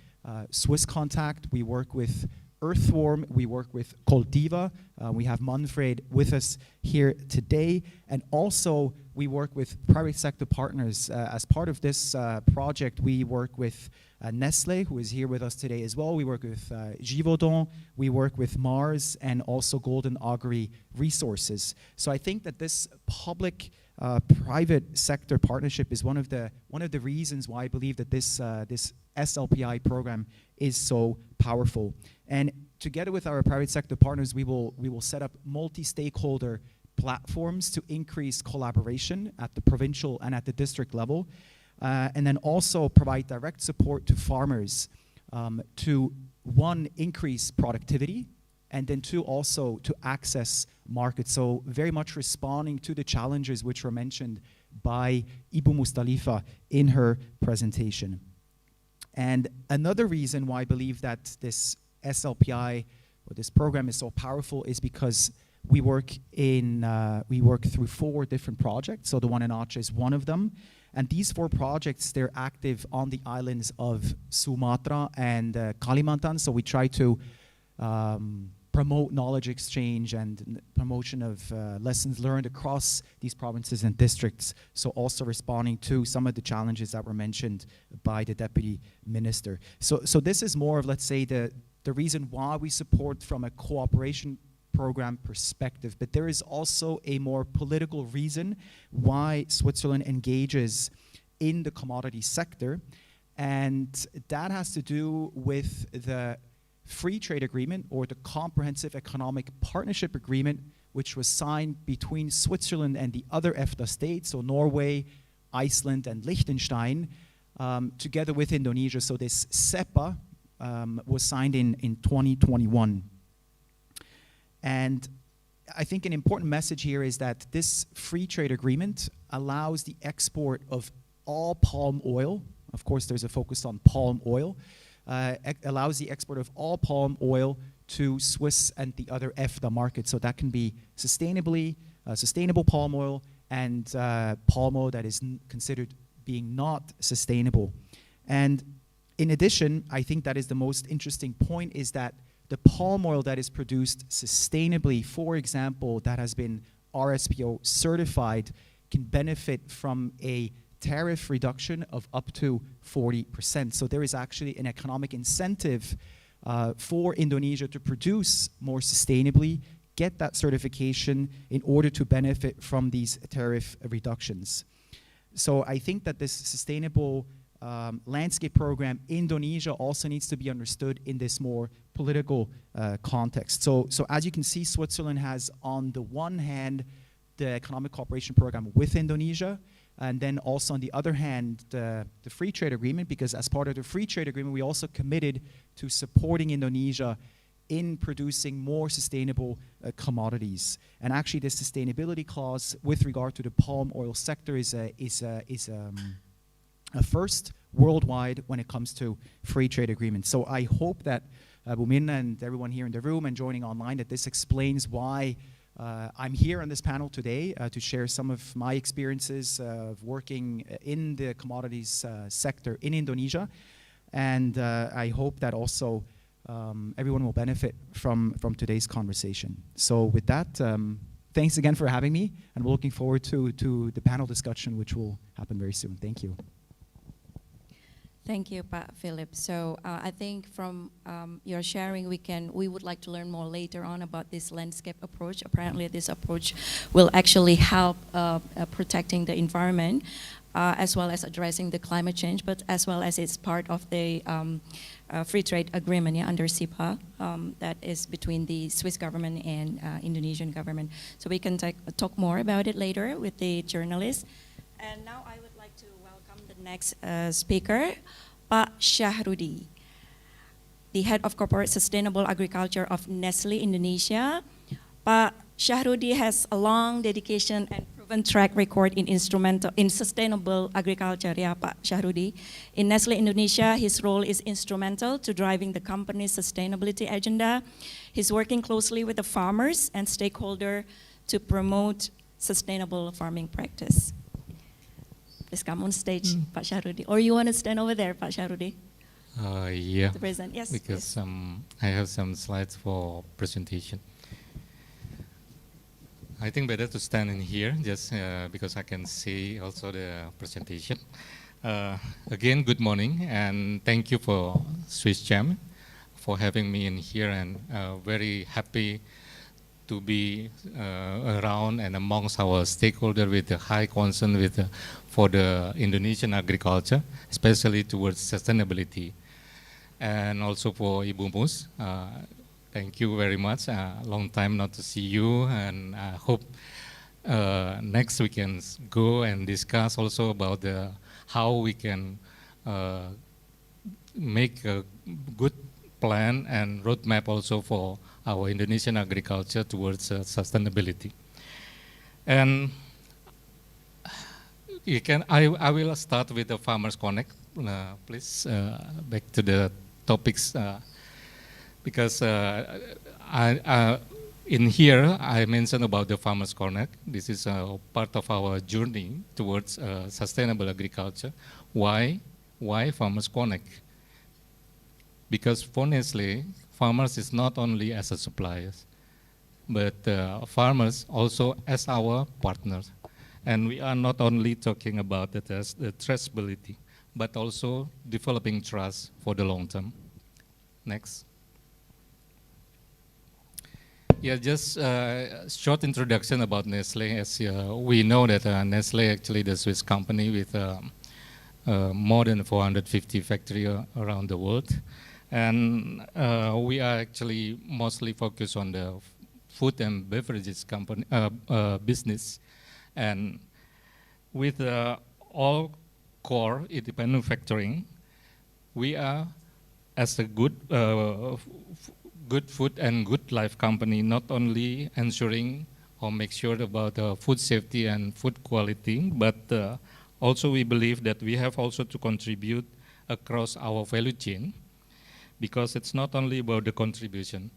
Swiss Contact, we work with Earthworm, we work with Coltiva, we have Manfred with us here today, and also we work with private sector partners. As part of this project, we work with Nestle, who is here with us today as well. We work with Givaudan, we work with Mars, and also Golden Augury Resources. So I think that this public private sector partnership is one of the reasons why I believe that this SLPI program is so powerful. And together with our private sector partners, we will set up multi-stakeholder platforms to increase collaboration at the provincial and at the district level, and then also provide direct support to farmers to, one, increase productivity, and then two, also to access markets. So very much responding to the challenges which were mentioned by Ibu Mustalifa in her presentation. And another reason why I believe that this SLPI, or this program, is so powerful is because we work through 4 different projects. So the one in Aceh is one of them. And these 4 projects, they're active on the islands of Sumatra and Kalimantan. So we try to promote knowledge exchange and promotion of lessons learned across these provinces and districts. So also responding to some of the challenges that were mentioned by the Deputy Minister. So this is more of, let's say, the reason why we support from a cooperation program perspective. But there is also a more political reason why Switzerland engages in the commodity sector. And that has to do with the free trade agreement, or the Comprehensive Economic Partnership Agreement, which was signed between Switzerland and the other EFTA states, so Norway, Iceland, and Liechtenstein, together with Indonesia. So this SEPA was signed in 2021. And I think an important message here is that this free trade agreement allows the export of all palm oil. Of course, there's a focus on palm oil. Allows the export of all palm oil to Swiss and the other EFTA markets. So that can be sustainable palm oil and palm oil that is considered being not sustainable. And in addition, I think that is the most interesting point, is that the palm oil that is produced sustainably, for example, that has been RSPO certified, can benefit from a tariff reduction of up to 40%. So there is actually an economic incentive for Indonesia to produce more sustainably, get that certification in order to benefit from these tariff reductions. So I think that this sustainable landscape program, Indonesia, also needs to be understood in this more political context. So as you can see, Switzerland has, on the one hand, the economic cooperation program with Indonesia, and then also on the other hand, the free trade agreement, because as part of the free trade agreement, we also committed to supporting Indonesia in producing more sustainable commodities. And actually, this sustainability clause with regard to the palm oil sector is a first worldwide when it comes to free trade agreements. So I hope that Bu Minna and everyone here in the room and joining online, that this explains why I'm here on this panel today to share some of my experiences of working in the commodities sector in Indonesia. And I hope that also everyone will benefit from today's conversation. So with that, thanks again for having me, and we're looking forward to the panel discussion, which will happen very soon. Thank you. Thank you, Pak Philip. So I think from your sharing, we would like to learn more later on about this landscape approach. Apparently, this approach will actually help protecting the environment, as well as addressing the climate change, but as well as it's part of the free trade agreement under SEPA that is between the Swiss government and Indonesian government. So we can talk more about it later with the journalists. And now I would like to welcome the next speaker, Pak Syahrudi, the Head of Corporate Sustainable Agriculture of Nestle Indonesia. Pak Syahrudi has a long dedication and proven track record in sustainable agriculture. Yeah, Pak Syahrudi. In Nestle Indonesia, his role is instrumental to driving the company's sustainability agenda. He's working closely with the farmers and stakeholders to promote sustainable farming practice. Please come on stage, Pak Syahrudi. Or you want to stand over there, Pak Syahrudi? Yeah, To present. Yes, because I have some slides for presentation. I think better to stand in here, just because I can see also the presentation. Again, good morning, and thank you for Swiss Jam for having me in here, and very happy to be around and amongst our stakeholders with a high concern for the Indonesian agriculture, especially towards sustainability. And also for Ibu Mus, thank you very much. Long time not to see you, and I hope next we can go and discuss also about how we can make a good plan and roadmap also for our Indonesian agriculture towards sustainability. And I will start with the Farmers Connect, please, back to the topics, because in here I mentioned about the Farmers Connect. This is part of our journey towards sustainable agriculture. Why Farmers Connect? Because for Nestle, farmers is not only as a suppliers, but farmers also as our partners. And we are not only talking about the traceability, but also developing trust for the long term. Next. Yeah, just a short introduction about Nestle. As we know that Nestle actually the Swiss company with more than 450 factories around the world. And we are actually mostly focused on the food and beverages company business. And with all core independent manufacturing, we are as a good good food and good life company, not only ensuring or make sure about food safety and food quality, but also we believe that we have also to contribute across our value chain, because it's not only about the contribution,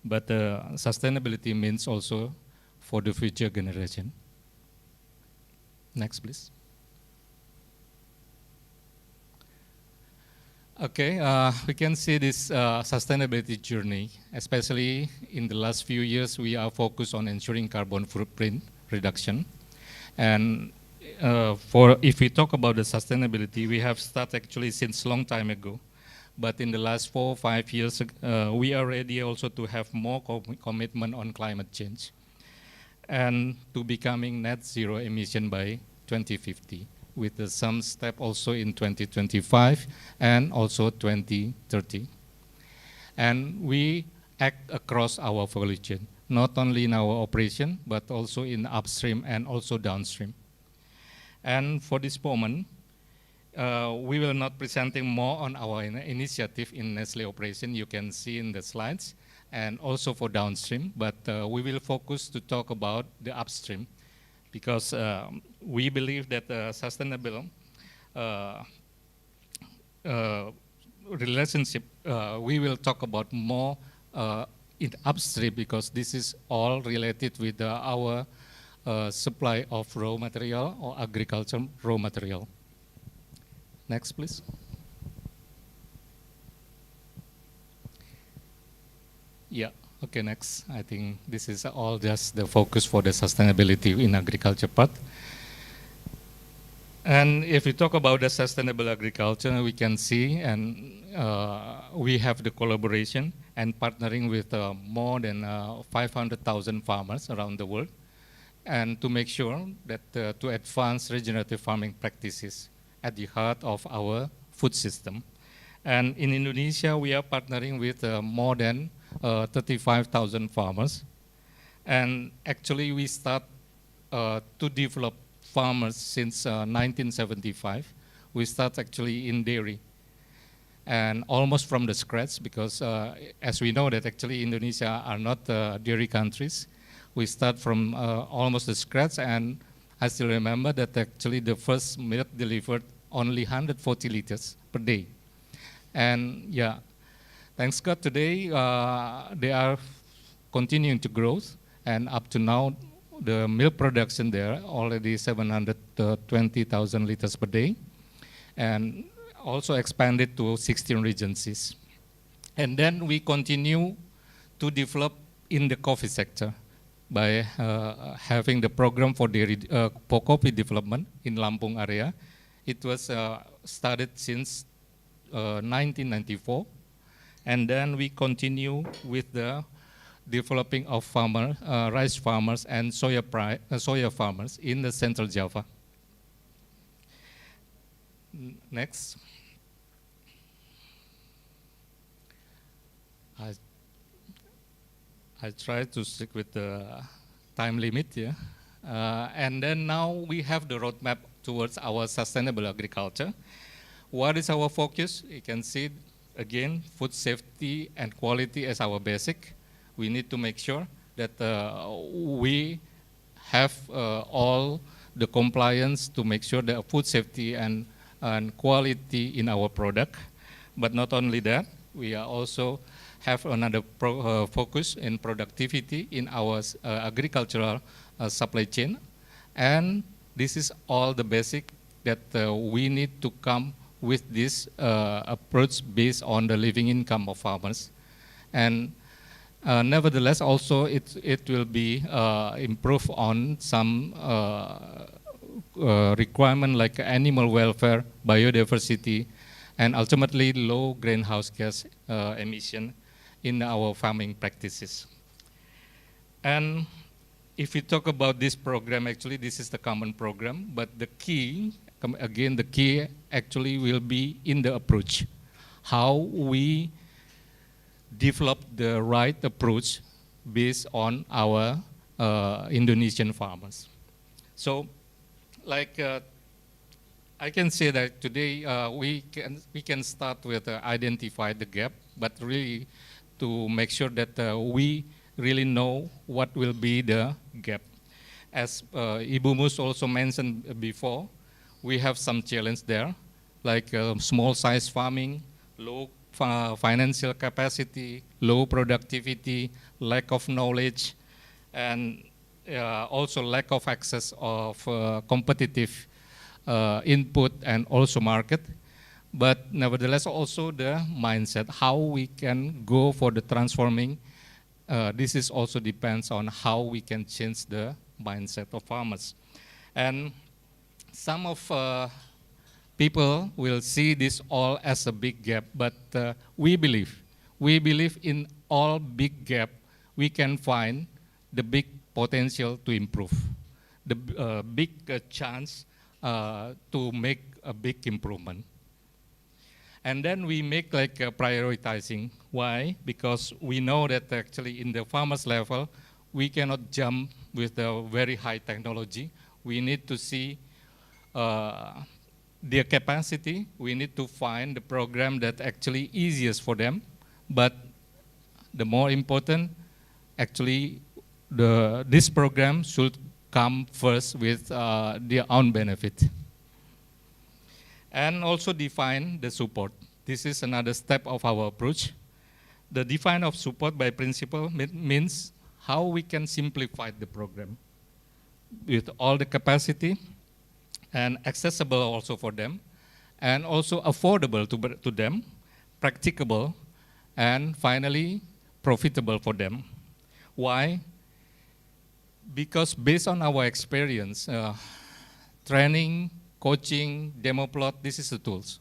but sustainability means also for the future generation. Next, please. Okay, we can see this sustainability journey, especially in the last few years, we are focused on ensuring carbon footprint reduction. And if we talk about the sustainability, we have started actually since long time ago. But in the last 4 or 5 years, we are ready also to have more commitment on climate change and to becoming net zero emission by 2050. With some step also in 2025 and also 2030. And we act across our value chain, not only in our operation, but also in upstream and also downstream. And for this moment, we will not presenting more on our initiative in Nestle operation, you can see in the slides, and also for downstream, but we will focus to talk about the upstream, because we believe that sustainable relationship, we will talk about more in upstream, because this is all related with our supply of raw material or agriculture raw material. Next, please. Yeah. Okay, next. I think this is all just the focus for the sustainability in agriculture part. And if we talk about the sustainable agriculture, we can see, and we have the collaboration and partnering with more than 500,000 farmers around the world, and to make sure that to advance regenerative farming practices at the heart of our food system. And in Indonesia, we are partnering with more than 35,000 farmers. And actually we start to develop farmers since 1975. We start actually in dairy and almost from the scratch, because as we know that actually Indonesia are not dairy countries. We start from almost the scratch, and I still remember that actually the first milk delivered only 140 liters per day. And yeah, thanks God today, they are continuing to grow, and up to now, the milk production there already 720,000 liters per day, and also expanded to 16 regencies. And then we continue to develop in the coffee sector by having the program for coffee development in Lampung area. It was started since 1994. And then we continue with the developing of rice farmers and soya farmers in the Central Java. Next. I try to stick with the time limit here. And then now we have the roadmap towards our sustainable agriculture. What is our focus? You can see again, food safety and quality as our basic. We need to make sure that we have all the compliance to make sure that food safety and quality in our product. But not only that, we are also have another focus in productivity in our agricultural supply chain. And this is all the basic that we need to come with this approach based on the living income of farmers. And nevertheless, also it will be improved on some requirement like animal welfare, biodiversity, and ultimately low greenhouse gas emission in our farming practices. And if we talk about this program, actually this is the common program, but the key, again, the key actually will be in the approach. How we develop the right approach based on our Indonesian farmers. So, like I can say that today we can start with identify the gap, but really to make sure that we really know what will be the gap. As Ibu Mus also mentioned before, we have some challenge there, like small size farming, low financial capacity, low productivity, lack of knowledge, and also lack of access of competitive input and also market. But nevertheless, also the mindset, how we can go for the transforming. This is also depends on how we can change the mindset of farmers. And some of people will see this all as a big gap, but we believe in all big gap, we can find the big potential to improve, the big chance to make a big improvement. And then we make like prioritizing. Why? Because we know that actually in the farmers level, we cannot jump with the very high technology. We need to see their capacity. We need to find the program that actually easiest for them. But the more important, actually, this program should come first with their own benefit. And also define the support. This is another step of our approach. The define of support by principle means how we can simplify the program with all the capacity and accessible also for them, and also affordable to them, practicable, and finally profitable for them. Why? Because based on our experience, training, coaching, demo plot, this is the tools.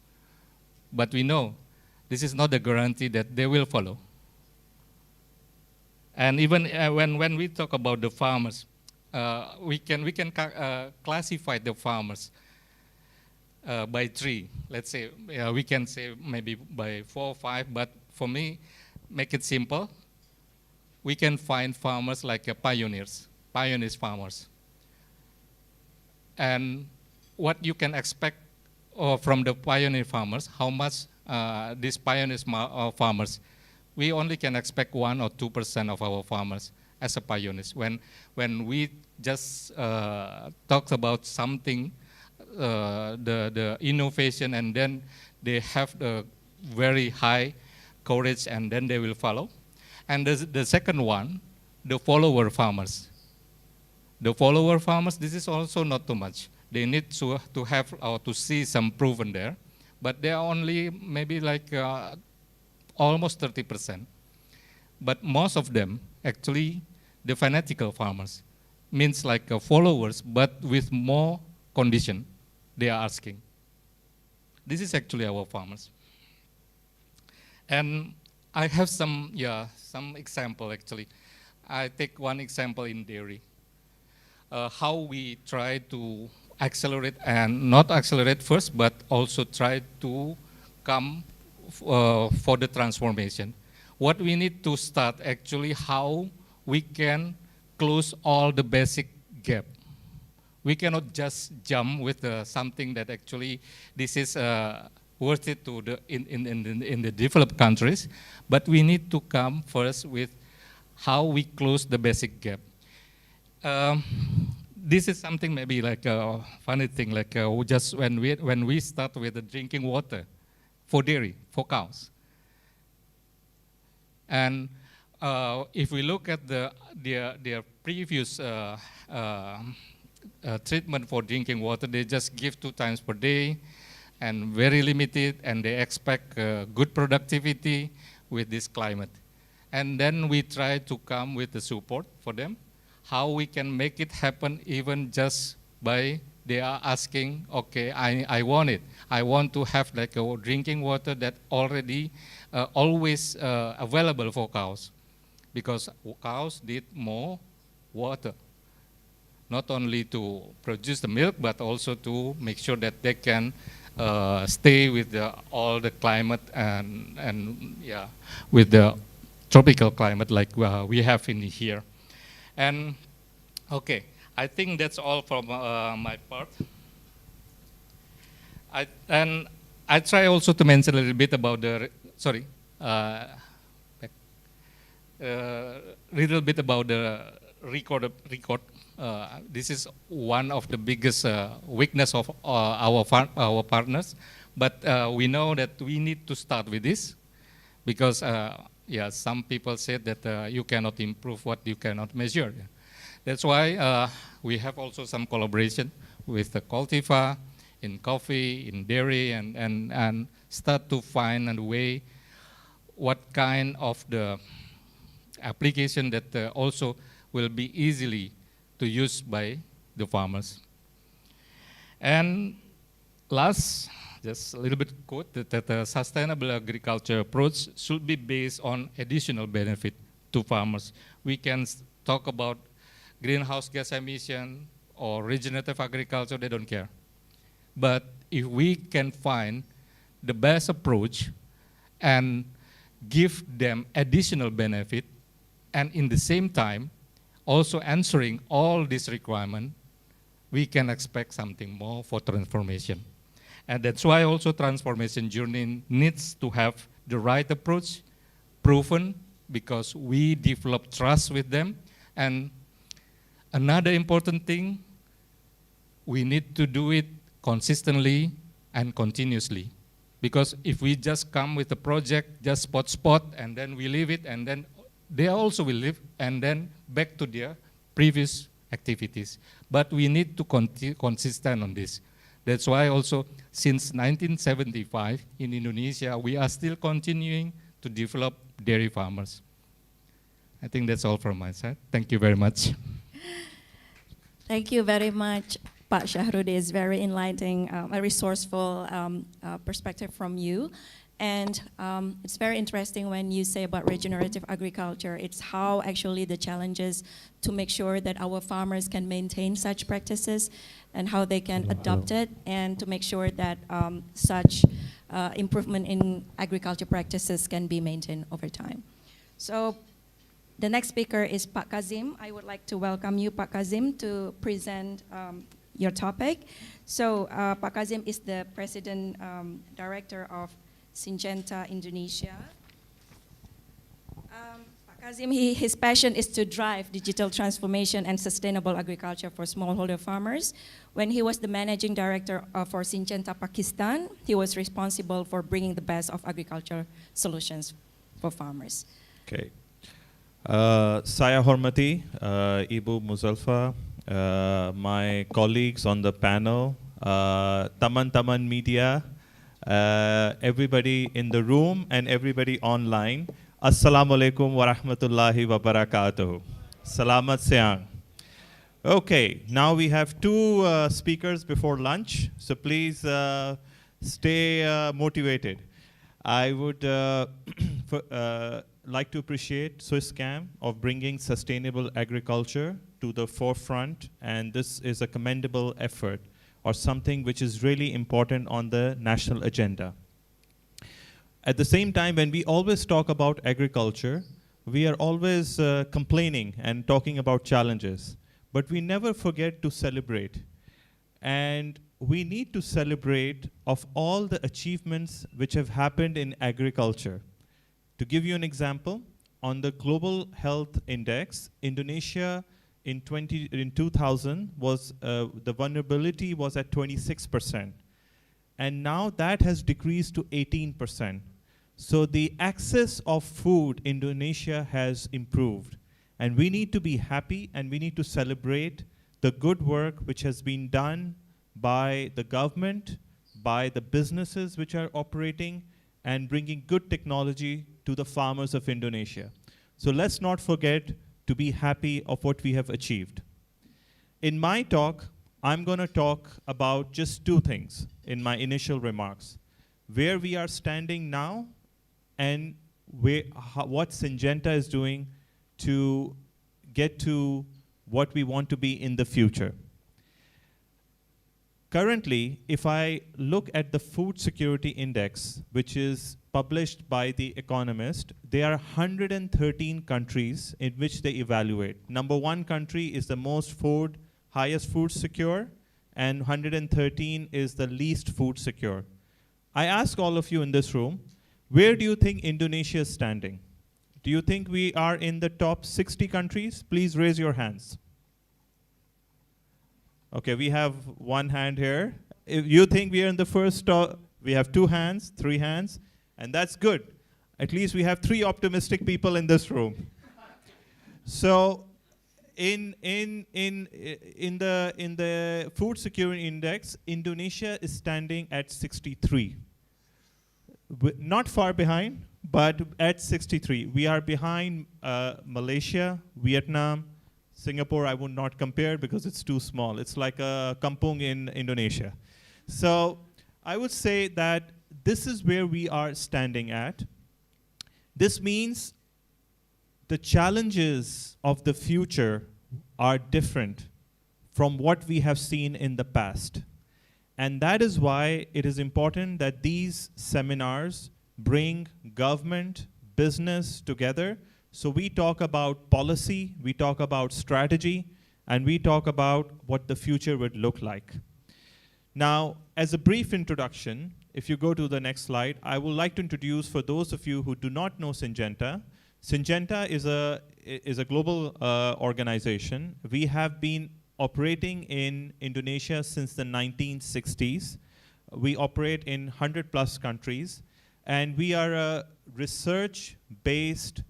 But we know this is not a guarantee that they will follow. And even when we talk about the farmers, we can classify the farmers by three. Let's say we can say maybe by 4 or 5, but for me, make it simple. We can find farmers like pioneers farmers. And what you can expect from the pioneer farmers, how much these pioneer farmers, we only can expect 1 or 2% of our farmers as a pioneers. When we just talk about something, the innovation, and then they have the very high courage, and then they will follow. And the second one, the follower farmers. The follower farmers, this is also not too much. They need to have or to see some proven there, but they are only maybe like almost 30%. But most of them, actually, the fanatical farmers, means like followers, but with more condition they are asking. This is actually our farmers. And I have some example actually. I take one example in dairy. How we try to accelerate, and not accelerate first, but also try to come for the transformation. What we need to start actually, how we can close all the basic gap. We cannot just jump with something that actually this is worth it to in the developed countries, but we need to come first with how we close the basic gap. This is something maybe like a funny thing, like just when we start with the drinking water for dairy, for cows. And if we look at their previous treatment for drinking water, they just give 2 times per day and very limited, and they expect good productivity with this climate. And then we try to come with the support for them, how we can make it happen even just by they are asking, okay, I want it. I want to have like a drinking water that already always available for cows, because cows need more water, not only to produce the milk, but also to make sure that they can stay with all the climate and with the tropical climate like we have in here. And okay, I think that's all from my part. And I try also to mention a little bit about the, little bit about the record. This is one of the biggest weakness of our partners, but we know that we need to start with this because yeah, some people said that you cannot improve what you cannot measure. That's why we have also some collaboration with the Cultiva in coffee, in dairy, and start to find a way what kind of the application that also will be easily to use by the farmers. And last, just a little bit quote that a sustainable agriculture approach should be based on additional benefit to farmers. We can talk about greenhouse gas emission or regenerative agriculture, they don't care. But if we can find the best approach and give them additional benefit, and in the same time, also answering all these requirements, we can expect something more for transformation. And that's why also transformation journey needs to have the right approach, proven, because we develop trust with them. And another important thing, we need to do it consistently and continuously. Because if we just come with a project, just spot, and then we leave it, and then they also will leave, and then back to their previous activities. But we need to consistent on this. That's why also since 1975 in Indonesia, we are still continuing to develop dairy farmers. I think that's all from my side. Thank you very much. Thank you very much, Pak Shahrudi. It's very enlightening, a resourceful perspective from you. And it's very interesting when you say about regenerative agriculture. It's how actually the challenges to make sure that our farmers can maintain such practices and how they can adopt it, and to make sure that such improvement in agriculture practices can be maintained over time. So the next speaker is Pak Kazim. I would like to welcome you, Pak Kazim, to present your topic. So Pak Kazim is the President Director of Syngenta Indonesia. Pak Kazim, his passion is to drive digital transformation and sustainable agriculture for smallholder farmers. When he was the managing director for Syngenta Pakistan, he was responsible for bringing the best of agriculture solutions for farmers. Okay. Saya hormati, Ibu Muzalfa, my colleagues on the panel, taman-taman media, everybody in the room and everybody online. Assalamu alaikum wa rahmatullahi wa barakatuh. Salamat siang. Okay, now we have two speakers before lunch, so please stay motivated. I would like to appreciate Swisscam of bringing sustainable agriculture to the forefront, and this is a commendable effort, or something which is really important on the national agenda. At the same time, when we always talk about agriculture, we are always complaining and talking about challenges, but we never forget to celebrate. And we need to celebrate of all the achievements which have happened in agriculture. To give you an example, on the Global Health Index, Indonesia in 2000 was, the vulnerability was at 26%. And now that has decreased to 18%. So the access of food in Indonesia has improved. And we need to be happy, and we need to celebrate the good work which has been done by the government, by the businesses which are operating, and bringing good technology to the farmers of Indonesia. So let's not forget to be happy of what we have achieved. In my talk, I'm going to talk about just two things in my initial remarks: where we are standing now, and what Syngenta is doing to get to what we want to be in the future. Currently, if I look at the Food Security Index, which is published by The Economist, there are 113 countries in which they evaluate. Number one country is the highest food secure, and 113 is the least food secure. I ask all of you in this room, where do you think Indonesia is standing? Do you think we are in the top 60 countries? Please raise your hands. Okay, we have one hand here. If you think we are in the first, we have 2 hands, 3 hands, and that's good. At least we have 3 optimistic people in this room. So in the food security index, Indonesia is standing at 63. Not far behind, but at 63. We are behind Malaysia, Vietnam, Singapore. I would not compare because it's too small. It's like a kampung in Indonesia. So I would say that this is where we are standing at. This means the challenges of the future are different from what we have seen in the past. And that is why it is important that these seminars bring government, business together. So we talk about policy, we talk about strategy, and we talk about what the future would look like. Now, as a brief introduction, if you go to the next slide, I would like to introduce, for those of you who do not know Syngenta, Syngenta is a global organization. We have been operating in Indonesia since the 1960s. We operate in 100+ countries, and we are a research-based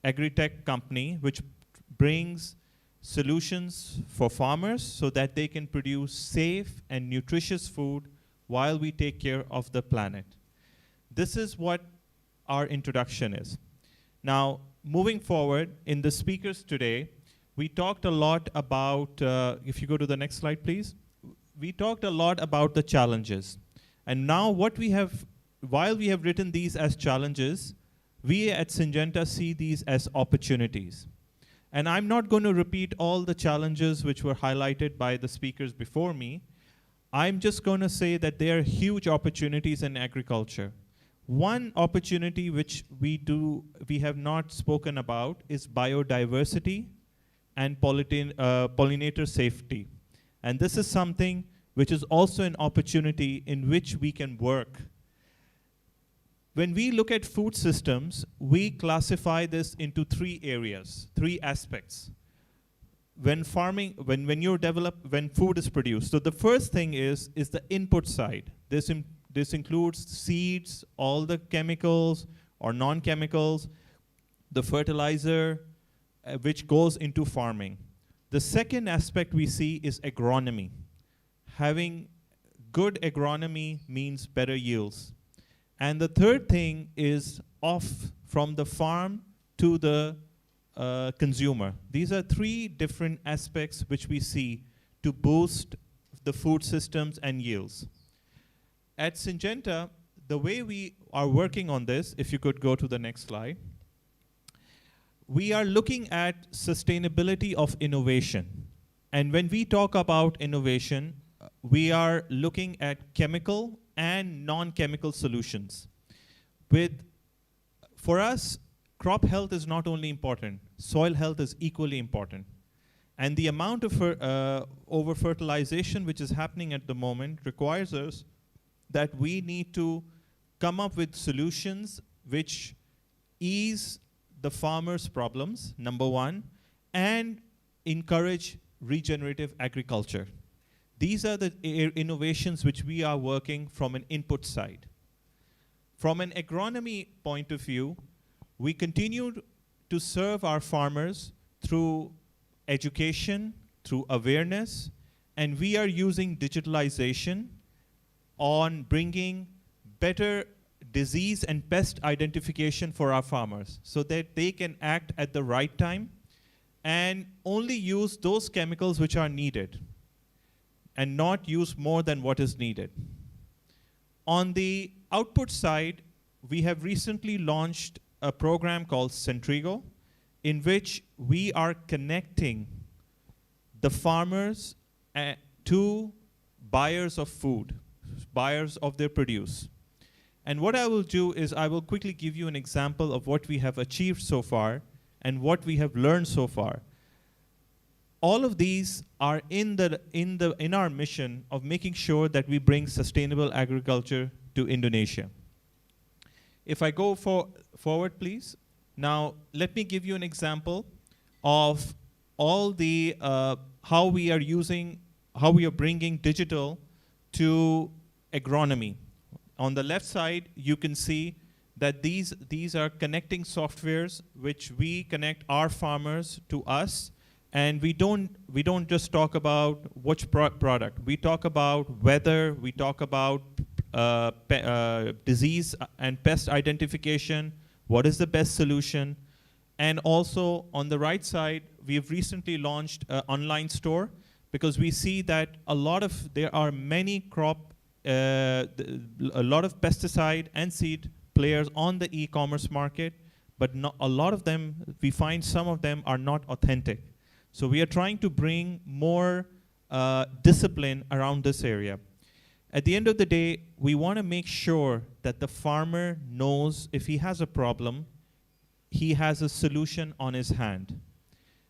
agri-tech company which brings solutions for farmers so that they can produce safe and nutritious food while we take care of the planet. This is what our introduction is. Now, moving forward, in the speakers today, we talked a lot about, if you go to the next slide, please. We talked a lot about the challenges. And now what we have, while we have written these as challenges, we at Syngenta see these as opportunities. And I'm not going to repeat all the challenges which were highlighted by the speakers before me. I'm just going to say that there are huge opportunities in agriculture. One opportunity which we have not spoken about is biodiversity and pollinator safety. And this is something which is also an opportunity in which we can work. When we look at food systems, we classify this into 3 areas, 3 aspects. When food is produced. So the first thing is the input side. This includes seeds, all the chemicals or non-chemicals, the fertilizer, which goes into farming. The second aspect we see is agronomy. Having good agronomy means better yields. And the third thing is off from the farm to the consumer. These are 3 different aspects which we see to boost the food systems and yields. At Syngenta, the way we are working on this, if you could go to the next slide, we are looking at sustainability of innovation. And when we talk about innovation, we are looking at chemical and non-chemical solutions. For us, crop health is not only important, soil health is equally important. And the amount of over-fertilization which is happening at the moment requires us that we need to come up with solutions which ease the farmers' problems, number one, and encourage regenerative agriculture. These are the innovations which we are working from an input side. From an agronomy point of view, we continue to serve our farmers through education, through awareness, and we are using digitalization on bringing better disease and pest identification for our farmers so that they can act at the right time and only use those chemicals which are needed and not use more than what is needed. On the output side, we have recently launched a program called Centrigo, in which we are connecting the farmers to buyers of food, buyers of their produce. And what I will do is I will quickly give you an example of what we have achieved so far and what we have learned so far. All of these are in our mission of making sure that we bring sustainable agriculture to Indonesia. If I go forward, please. Now, let me give you an example of all the how we are bringing digital to agronomy. On the left side, you can see that these are connecting softwares which we connect our farmers to us, and we don't just talk about which product. We talk about weather. We talk about disease and pest identification. What is the best solution? And also on the right side, we've recently launched an online store because we see that there are many a lot of pesticide and seed players on the e-commerce market, but a lot of them, we find some of them are not authentic. So we are trying to bring more discipline around this area. At the end of the day, we want to make sure that the farmer knows if he has a problem, he has a solution on his hand.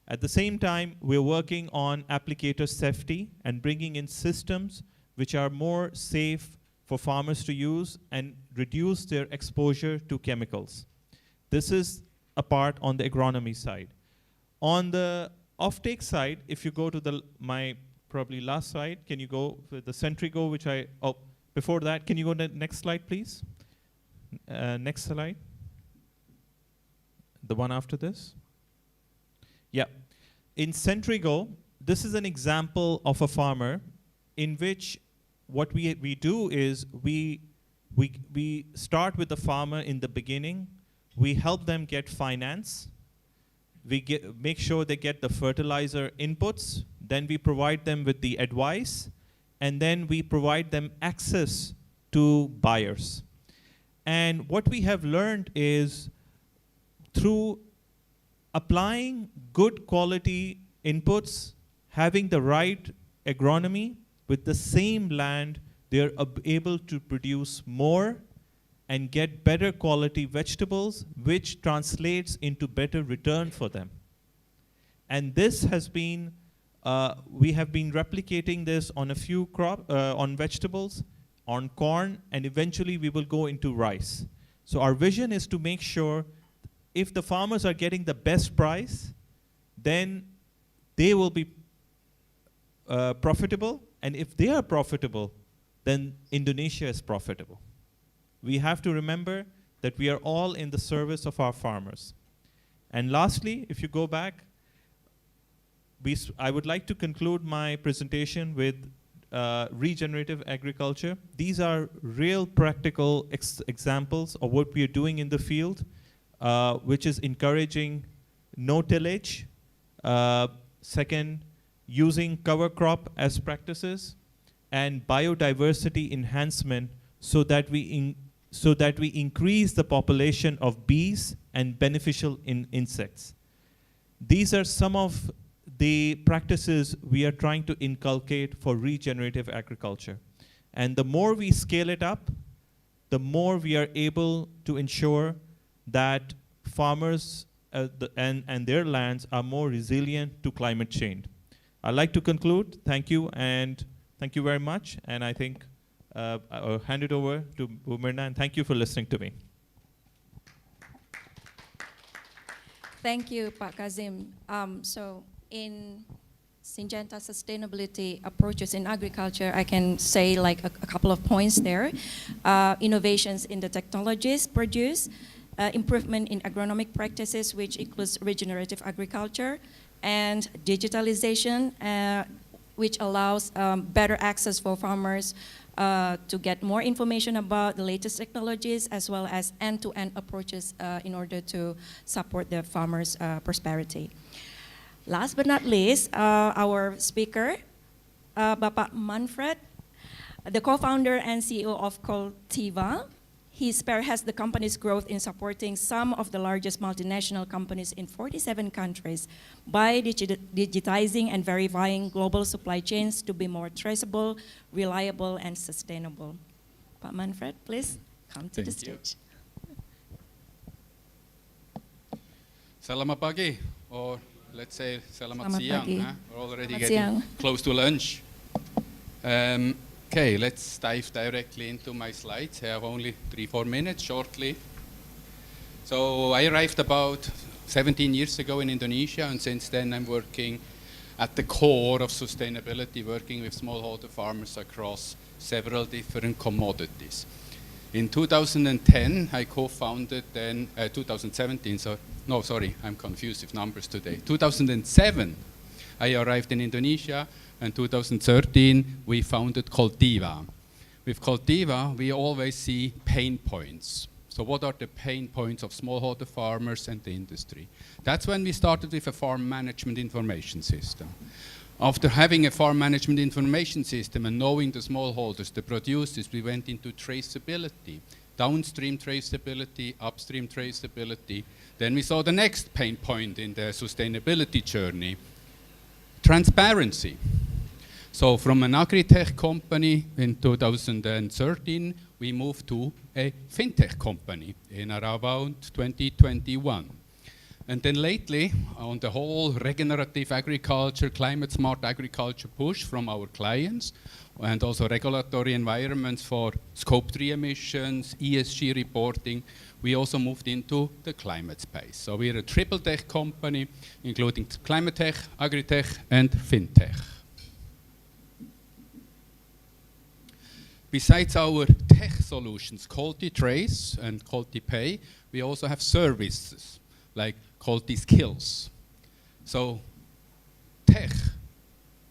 At the same time, we're working on applicator safety and bringing in systems which are more safe for farmers to use and reduce their exposure to chemicals. This is a part on the agronomy side. On the offtake side, if you go to my probably last slide, can you go with the Centrigo, before that, can you go to the next slide, please? Next slide. The one after this. Yeah. In Centrigo, this is an example of a farmer in which what we do is we start with the farmer in the beginning. We help them get finance. We make sure they get the fertilizer inputs. Then we provide them with the advice. And then we provide them access to buyers. And what we have learned is through applying good quality inputs, having the right agronomy with the same land, they're able to produce more and get better quality vegetables, which translates into better return for them. And this has been, we have been replicating this on a few on vegetables, on corn, and eventually we will go into rice. So our vision is to make sure if the farmers are getting the best price, then they will be profitable. And if they are profitable, then Indonesia is profitable. We have to remember that we are all in the service of our farmers. And lastly, if you go back, I would like to conclude my presentation with regenerative agriculture. These are real practical examples of what we are doing in the field, which is encouraging no tillage. Second, using cover crop as practices, and biodiversity enhancement so that we increase the population of bees and beneficial insects. These are some of the practices we are trying to inculcate for regenerative agriculture. And the more we scale it up, the more we are able to ensure that farmers and their lands are more resilient to climate change. I'd like to conclude. Thank you, and thank you very much. And I think I'll hand it over to Mirna, and thank you for listening to me. Thank you, Pak Kazim. So in Syngenta sustainability approaches in agriculture, I can say like a couple of points there. Innovations in the technologies produced, improvement in agronomic practices, which includes regenerative agriculture, and digitalization, which allows better access for farmers to get more information about the latest technologies, as well as end-to-end approaches in order to support the farmers' prosperity. Last but not least, our speaker, Bapak Manfred, the co-founder and CEO of Coltiva. He spearheads the company's growth in supporting some of the largest multinational companies in 47 countries by digitizing and verifying global supply chains to be more traceable, reliable, and sustainable. Pak Manfred, please come to the Thank you. stage. Selamat pagi, or let's say selamat Selamat siang. pagi. Huh? We're already Selamat getting siang. close to lunch. Okay, let's dive directly into my slides. I have only 3-4 minutes shortly. So I arrived about 17 years ago in Indonesia, and since then I'm working at the core of sustainability, working with smallholder farmers across several different commodities. In 2010, I co-founded then, 2017, so, no, sorry, I'm confused with numbers today. 2007, I arrived in Indonesia, and 2013, we founded Coltiva. With Coltiva, we always see pain points. So what are the pain points of smallholder farmers and the industry? That's when we started with a farm management information system. After having a farm management information system and knowing the smallholders, the producers, we went into traceability, downstream traceability, upstream traceability. Then we saw the next pain point in the sustainability journey, transparency. So from an agri-tech company in 2013, we moved to a fintech company in around 2021. And then lately, on the whole regenerative agriculture, climate smart agriculture push from our clients, and also regulatory environments for scope 3 emissions, ESG reporting, we also moved into the climate space. So we're a triple tech company, including climate tech, agri-tech, and fintech. Besides our tech solutions, Quality Trace and Quality Pay, we also have services like Quality Skills. So tech,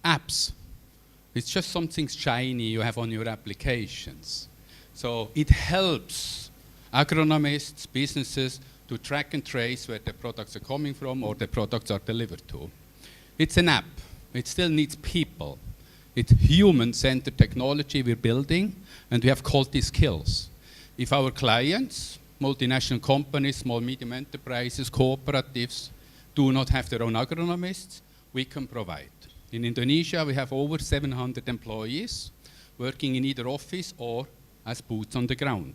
apps, it's just something shiny you have on your applications. So it helps agronomists, businesses to track and trace where the products are coming from or the products are delivered to. It's an app. It still needs people. It's human-centered technology we're building, and we have Quality Skills. If our clients, multinational companies, small, medium enterprises, cooperatives, do not have their own agronomists, we can provide. In Indonesia, we have over 700 employees working in either office or as boots on the ground.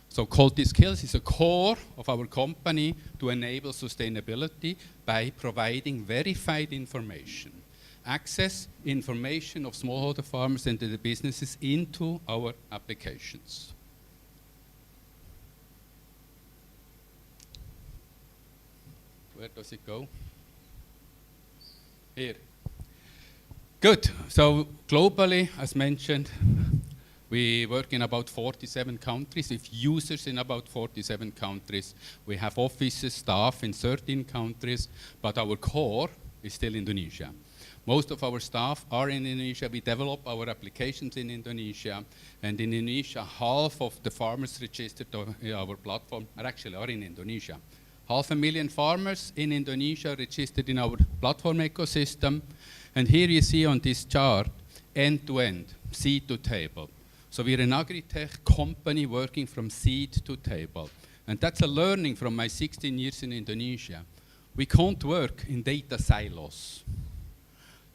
So Quality Skills is a core of our company to enable sustainability by providing verified information. Access information of smallholder farmers and the businesses into our applications. Where does it go? Here. Good. So globally, as mentioned, we work in about 47 countries with users in about 47 countries. We have offices, staff in 13 countries, but our core is still Indonesia. Most of our staff are in Indonesia. We develop our applications in Indonesia. And in Indonesia, half of the farmers registered on our platform are in Indonesia. 500,000 farmers in Indonesia registered in our platform ecosystem. And here you see on this chart, end-to-end, seed to table. So we're an agri-tech company working from seed to table. And that's a learning from my 16 years in Indonesia. We can't work in data silos.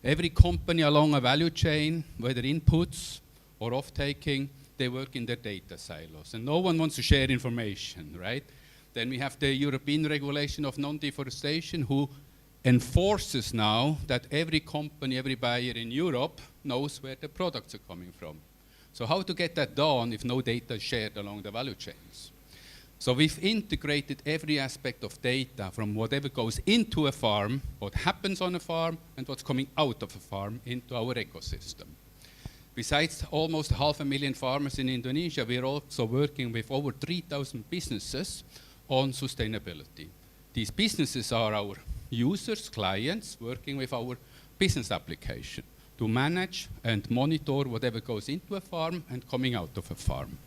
Every company along a value chain, whether inputs or off-taking, they work in their data silos. And no one wants to share information, right? Then we have the European regulation of non-deforestation who enforces now that every company, every buyer in Europe knows where the products are coming from. So how to get that done if no data is shared along the value chains? So we've integrated every aspect of data from whatever goes into a farm, what happens on a farm, and what's coming out of a farm into our ecosystem. Besides almost 500,000 farmers in Indonesia, we're also working with over 3,000 businesses on sustainability. These businesses are our users, clients, working with our business application to manage and monitor whatever goes into a farm and coming out of a farm.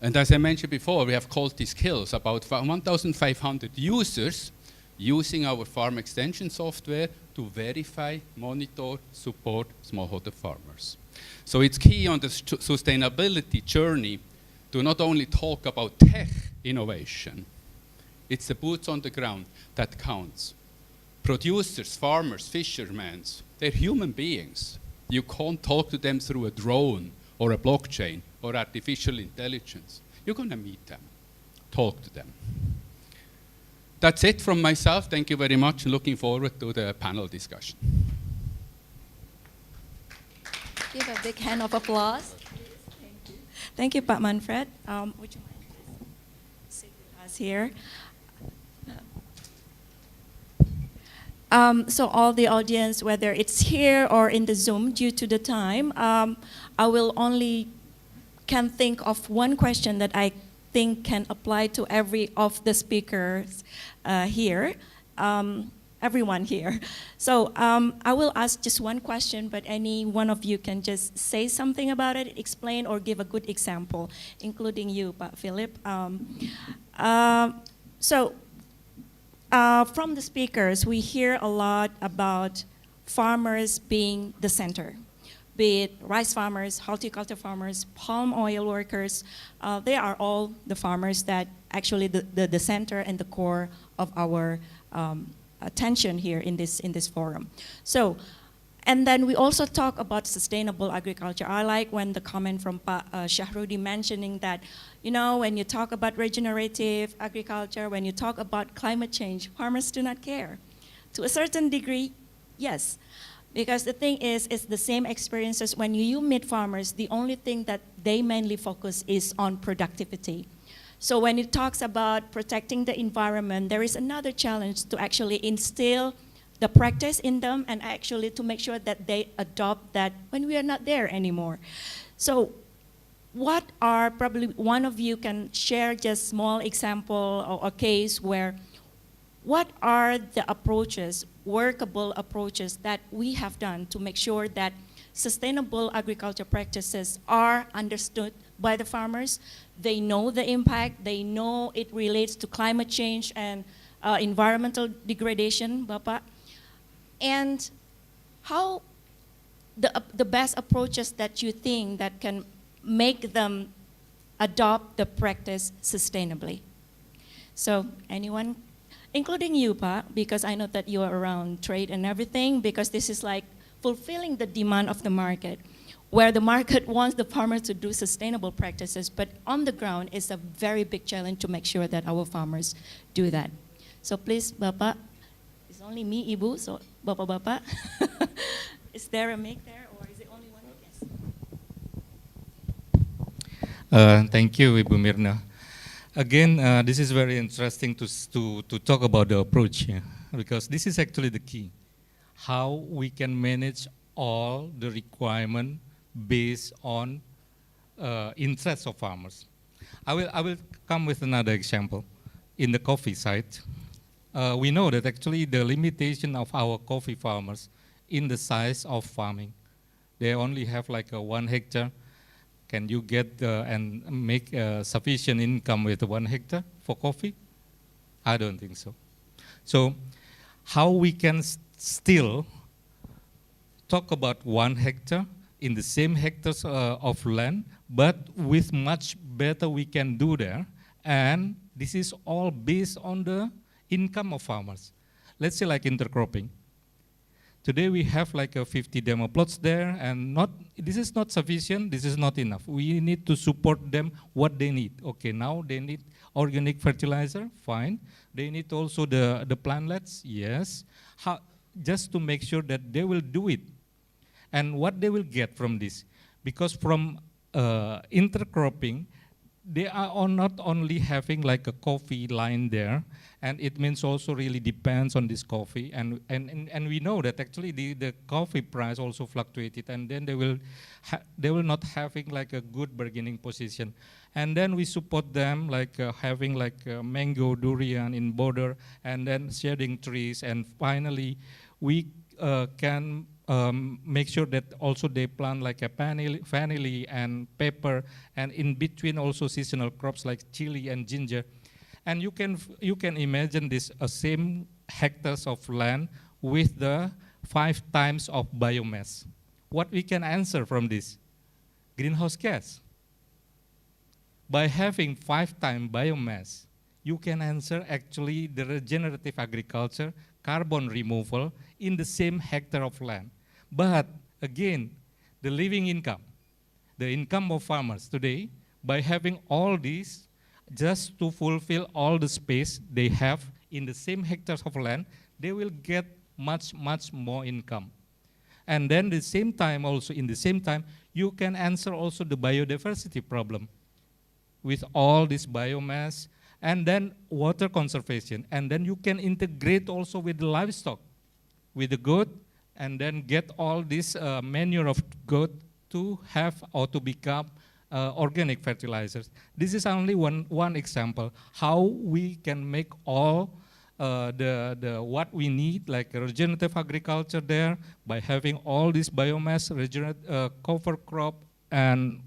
And as I mentioned before, we have Quality Skills, about 1,500 users using our farm extension software to verify, monitor, support smallholder farmers. So it's key on the sustainability journey to not only talk about tech innovation, it's the boots on the ground that counts. Producers, farmers, fishermen, they're human beings. You can't talk to them through a drone or a blockchain or artificial intelligence. You're going to meet them, talk to them. That's it from myself. Thank you very much. Looking forward to the panel discussion. Give a big hand of applause. Thank you, Pak Manfred. Would you mind please sit with us here? So all the audience, whether it's here or in the Zoom, due to the time, I will only can think of one question that I think can apply to every of the speakers here, everyone here. So I will ask just one question, but any one of you can just say something about it, explain, or give a good example, including you, Pak Philip. From the speakers, we hear a lot about farmers being the center, be it rice farmers, horticulture farmers, palm oil workers. They are all the farmers that actually the center and the core of our attention here in this forum. So, and then we also talk about sustainable agriculture. I like when the comment from Shahrudi mentioning that, you know, when you talk about regenerative agriculture, when you talk about climate change, farmers do not care. To a certain degree, yes. Because the thing is, it's the same experiences when you meet farmers, the only thing that they mainly focus is on productivity. So when it talks about protecting the environment, there is another challenge to actually instill the practice in them and actually to make sure that they adopt that when we are not there anymore. So what are, probably one of you can share just small example or a case where, what are the approaches, workable approaches that we have done to make sure that sustainable agriculture practices are understood by the farmers? They know the impact, they know it relates to climate change and environmental degradation, Bapak. And how the best approaches that you think that can make them adopt the practice sustainably? So anyone, including you, Pa, because I know that you are around trade and everything, because this is like fulfilling the demand of the market, where the market wants the farmers to do sustainable practices, but on the ground it's a very big challenge to make sure that our farmers do that. So please, Bapak, it's only me, Ibu, so Bapak-Bapak, is there a mic there, or is it only one? Yes. Thank you, Ibu Mirna. Again, this is very interesting to talk about the approach here, because this is actually the key. How we can manage all the requirement based on interests of farmers. I will come with another example. In the coffee side, we know that actually the limitation of our coffee farmers in the size of farming, they only have like a 1 hectare. Can you get and make sufficient income with 1 hectare for coffee? I don't think so. So how we can still talk about 1 hectare in the same hectares of land, but with much better we can do there. And this is all based on the income of farmers. Let's say like intercropping. Today we have like 50 demo plots there, and this is not sufficient, this is not enough. We need to support them what they need. Okay, now they need organic fertilizer, fine. They need also the plantlets, yes. Just to make sure that they will do it. And what they will get from this, because from intercropping, they are not only having like a coffee line there, and it means also really depends on this coffee, and we know that actually the coffee price also fluctuated, and then they will not having like a good bargaining position, and then we support them like having like mango, durian in border, and then shading trees, and finally we can make sure that also they plant like a vanilla and pepper, and in between also seasonal crops like chili and ginger. And you can imagine this same hectares of land with the 5 times of biomass. What we can answer from this? Greenhouse gas. By having 5 times biomass, you can answer actually the regenerative agriculture, carbon removal in the same hectare of land. But again, the living income, the income of farmers today, by having all these, just to fulfill all the space they have in the same hectares of land, they will get much, much more income. And then the same time also, in the same time, you can answer also the biodiversity problem with all this biomass, and then water conservation. And then you can integrate also with the livestock, with the goat, and then get all this manure of goat to have or to become organic fertilizers. This is only one example how we can make all what we need, like regenerative agriculture there, by having all this biomass, cover crop, and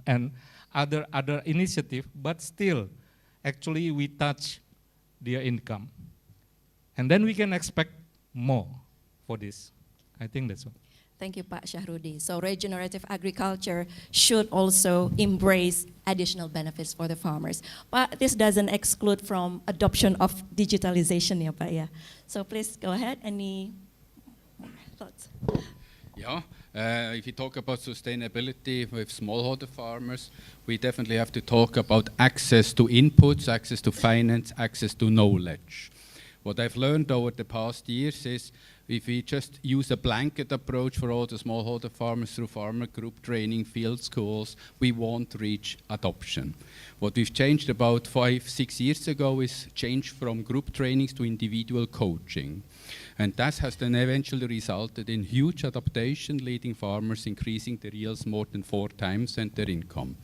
other initiative, but still, actually we touch their income. And then we can expect more for this. I think that's all. Thank you, Pak Syahrudi. So regenerative agriculture should also embrace additional benefits for the farmers. But this doesn't exclude from adoption of digitalization, ya, Pak, ya. So please go ahead. Any more thoughts? Yeah, if you talk about sustainability with smallholder farmers, we definitely have to talk about access to inputs, access to finance, access to knowledge. What I've learned over the past years is if we just use a blanket approach for all the smallholder farmers through farmer group training, field schools, we won't reach adoption. What we've changed about 5-6 years ago is change from group trainings to individual coaching. And that has then eventually resulted in huge adaptation, leading farmers increasing their yields more than 4 times and their income.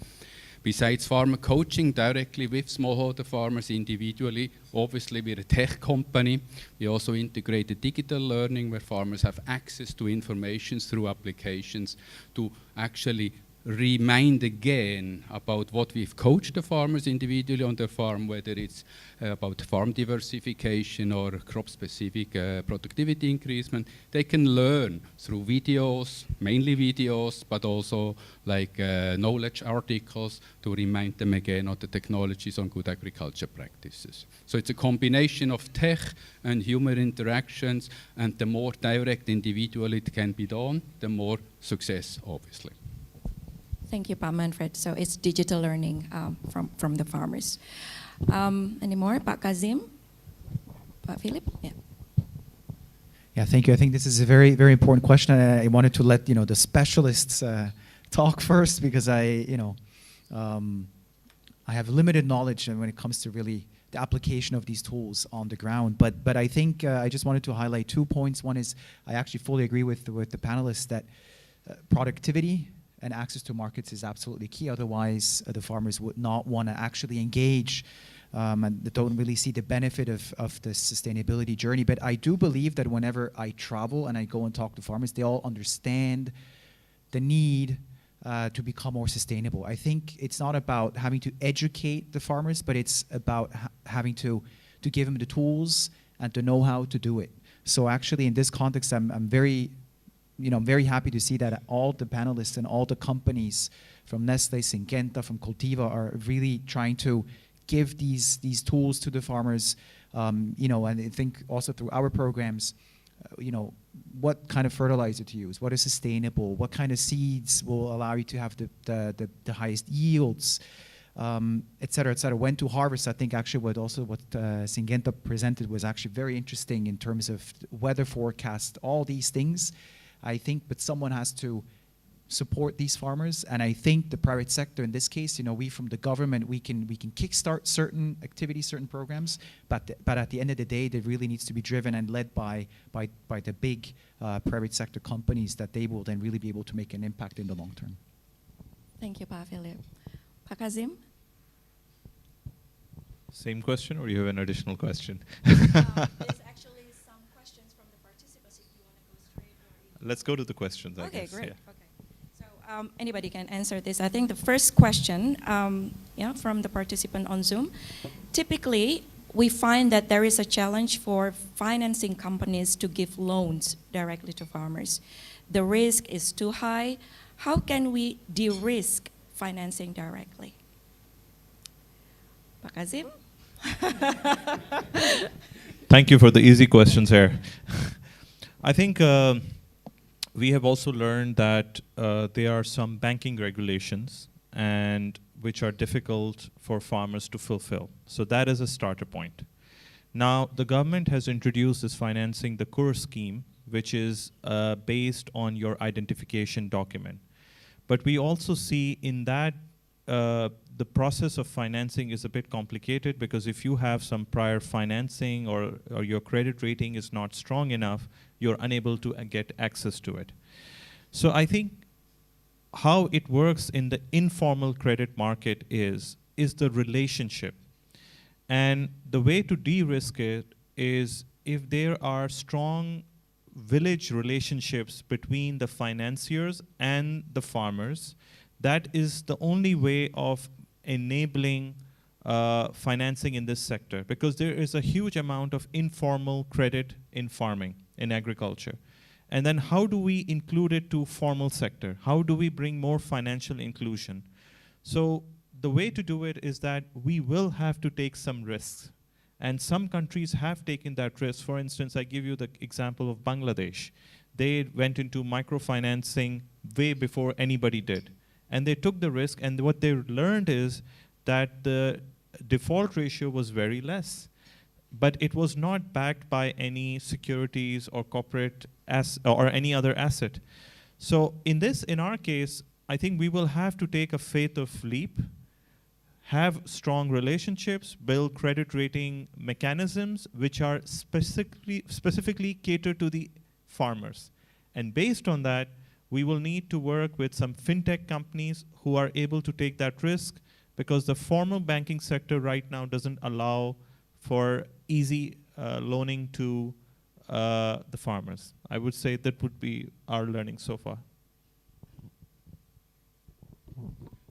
Besides farmer coaching directly with smallholder farmers individually, obviously we're a tech company, we also integrated digital learning where farmers have access to information through applications to actually remind again about what we've coached the farmers individually on their farm, whether it's about farm diversification or crop-specific productivity increasement. They can learn through videos, mainly videos, but also like knowledge articles to remind them again of the technologies on good agriculture practices. So it's a combination of tech and human interactions, and the more direct individually it can be done, the more success, obviously. Thank you, Pak Manfred. So it's digital learning from the farmers. Any more? Pak Kazim? Pak Philip? Yeah. Yeah, thank you. I think this is a very, very important question. And I wanted to let the specialists talk first because I have limited knowledge when it comes to really the application of these tools on the ground. But I think I just wanted to highlight 2 points. One is I actually fully agree with the panelists that productivity and access to markets is absolutely key. Otherwise, the farmers would not want to actually engage and they don't really see the benefit of the sustainability journey. But I do believe that whenever I travel and I go and talk to farmers, they all understand the need to become more sustainable. I think it's not about having to educate the farmers, but it's about having to give them the tools and the know-how to do it. So actually, in this context, I'm very happy to see that all the panelists and all the companies from Nestle, Syngenta, from Cultiva are really trying to give these tools to the farmers, and I think also through our programs, what kind of fertilizer to use, what is sustainable, what kind of seeds will allow you to have the highest yields, et cetera, when to harvest. I think actually what Syngenta presented was actually very interesting in terms of weather forecast, all these things. I think, but someone has to support these farmers, and I think the private sector in this case, we from the government, we can kickstart certain activities, certain programs, but at the end of the day, they really needs to be driven and led by the big private sector companies that they will then really be able to make an impact in the long term. Thank you, Pak Philip. Pak Kazim? Same question, or you have an additional question? There's actually some questions from the participants if you want to go straight. Let's go to the questions, I guess. Great. Yeah. Okay. So anybody can answer this. I think the first question from the participant on Zoom. Typically, we find that there is a challenge for financing companies to give loans directly to farmers. The risk is too high. How can we de-risk financing directly? Pak Kazim? Thank you for the easy questions here. I think we have also learned that there are some banking regulations, and which are difficult for farmers to fulfill. So that is a starter point. Now, the government has introduced this financing, the KUR scheme, which is based on your identification document. But we also see in that the process of financing is a bit complicated, because if you have some prior financing or your credit rating is not strong enough, you're unable to get access to it. So I think how it works in the informal credit market is the relationship. And the way to de-risk it is if there are strong village relationships between the financiers and the farmers. That is the only way of enabling financing in this sector, because there is a huge amount of informal credit in farming, in agriculture. And then how do we include it to formal sector? How do we bring more financial inclusion? So the way to do it is that we will have to take some risks. And some countries have taken that risk. For instance, I give you the example of Bangladesh. They went into microfinancing way before anybody did. And they took the risk, and what they learned is that the default ratio was very less. But it was not backed by any securities or corporate or any other asset. So in our case, I think we will have to take a faith of leap, have strong relationships, build credit rating mechanisms which are specifically catered to the farmers. And based on that, we will need to work with some fintech companies who are able to take that risk, because the formal banking sector right now doesn't allow for easy loaning to the farmers. I would say that would be our learning so far.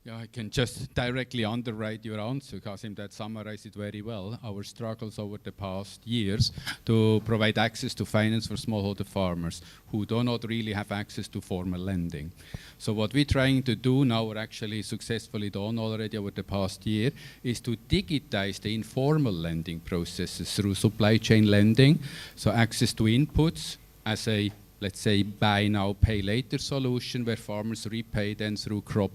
Yeah, I can just directly underwrite your answer, Kasim. That summarized it very well. Our struggles over the past years to provide access to finance for smallholder farmers who do not really have access to formal lending. So what we're trying to do now, or actually successfully done already over the past year, is to digitize the informal lending processes through supply chain lending. So access to inputs as a, let's say, buy now, pay later solution, where farmers repay then through crop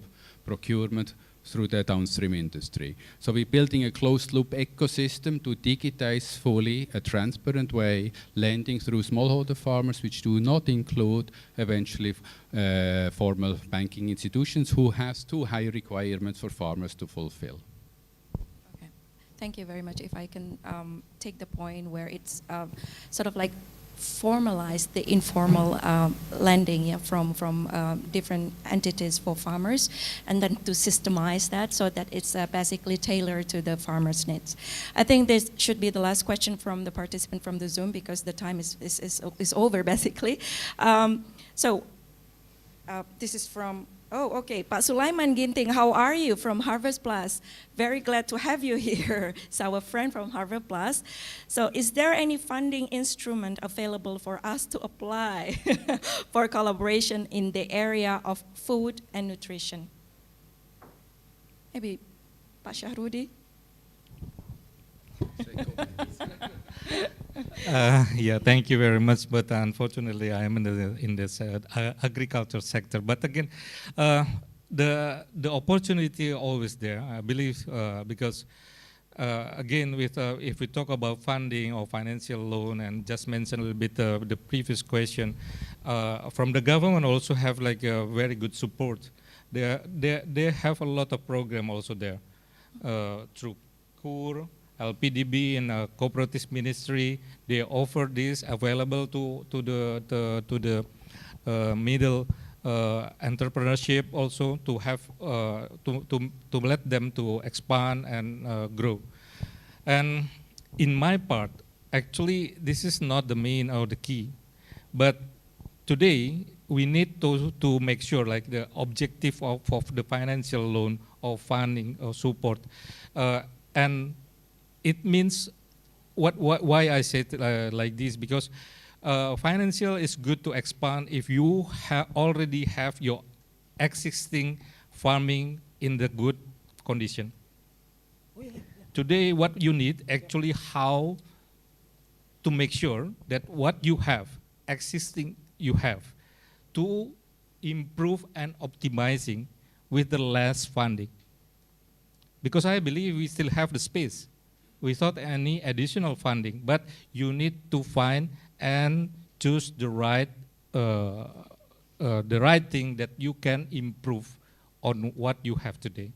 procurement through the downstream industry. So we're building a closed loop ecosystem to digitize fully a transparent way lending through smallholder farmers, which do not include eventually formal banking institutions who has too high requirements for farmers to fulfill. Okay, thank you very much. If I can take the point where it's sort of like formalize the informal lending from different entities for farmers, and then to systemize that so that it's basically tailored to the farmers' needs. I think this should be the last question from the participant from the Zoom, because the time is over basically. This is from, Pak Sulaiman Ginting, how are you, from Harvest Plus? Very glad to have you here. It's our friend from Harvest Plus. So is there any funding instrument available for us to apply for collaboration in the area of food and nutrition? Maybe Pak Syahrudi? Yeah, thank you very much. But unfortunately, I am in this agriculture sector. But again, the opportunity always there, I believe, because again, if we talk about funding or financial loan, and just mention a little bit the previous question, from the government also have like a very good support. They have a lot of program also there through KUR, LPDB, and cooperative ministry. They offer this available to the middle entrepreneurship also, to have to let them to expand and grow. And in my part, actually, this is not the main or the key, but today we need to make sure like the objective of the financial loan or funding or support, and it means why I say it like this, because financial is good to expand if you already have your existing farming in the good condition. Today, what you need actually how to make sure that what you have, existing you have, to improve and optimizing with the less funding. because I believe we still have the space without any additional funding, but you need to find and choose the right thing that you can improve on what you have today.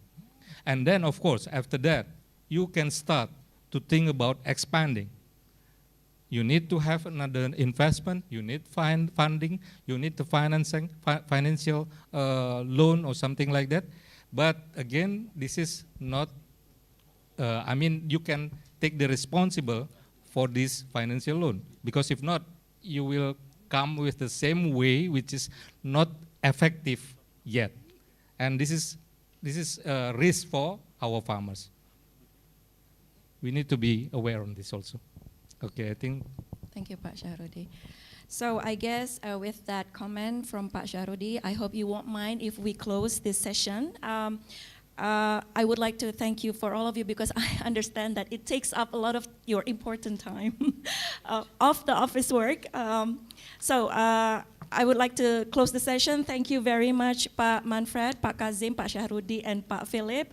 And then, of course, after that, you can start to think about expanding. You need to have another investment, you need funding, you need the financial loan or something like that. But again, this is not, you can take the responsible for this financial loan, because if not, you will come with the same way which is not effective yet. And this is a risk for our farmers. We need to be aware on this also. Okay, I think. Thank you, Pak Syahrudi. So I guess with that comment from Pak Syahrudi, I hope you won't mind if we close this session. I would like to thank you for all of you, because I understand that it takes up a lot of your important time off the office work. So I would like to close the session. Thank you very much, Pak Manfred, Pak Kazim, Pak Syahrudi, and Pak Philip.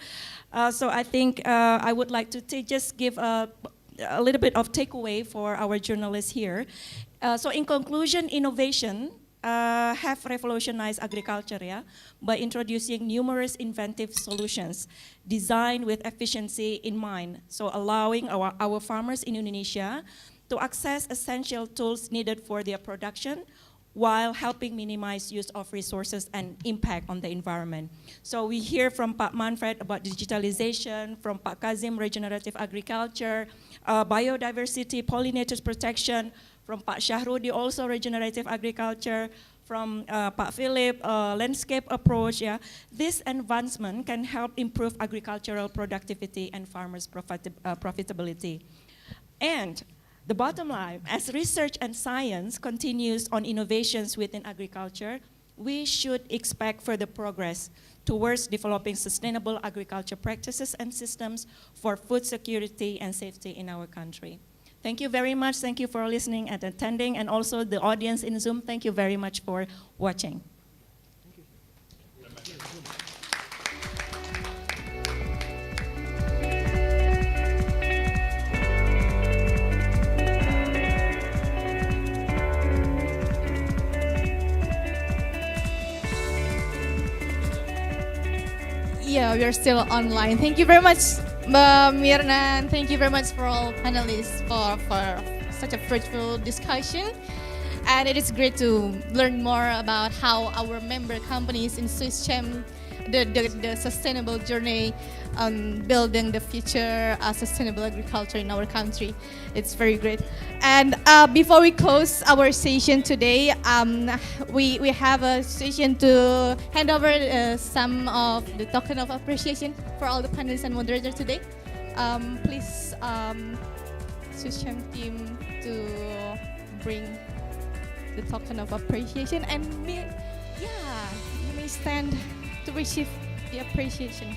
So I think I would like to just give a little bit of takeaway for our journalists here. So in conclusion, innovation have revolutionized agriculture, by introducing numerous inventive solutions designed with efficiency in mind. So allowing our farmers in Indonesia to access essential tools needed for their production, while helping minimize use of resources and impact on the environment. So we hear from Pak Manfred about digitalization, from Pak Kazim, regenerative agriculture, biodiversity, pollinators protection, from Pak Syahrudi, also regenerative agriculture, from Pak Philip, landscape approach. This advancement can help improve agricultural productivity and farmers' profitability. And the bottom line, as research and science continues on innovations within agriculture, we should expect further progress towards developing sustainable agriculture practices and systems for food security and safety in our country. Thank you very much. Thank you for listening and attending, and also the audience in Zoom, thank you very much for watching. Yeah, we are still online. Thank you very much, Mirna, and thank you very much for all panelists for such a fruitful discussion. And it is great to learn more about how our member companies in SwissChem, the sustainable journey on building the future sustainable agriculture in our country. It's very great. And before we close our session today, we have a session to hand over some of the token of appreciation for all the panelists and moderators today. Please, SwissChem team, to bring the token of appreciation, and you may stand to receive the appreciation.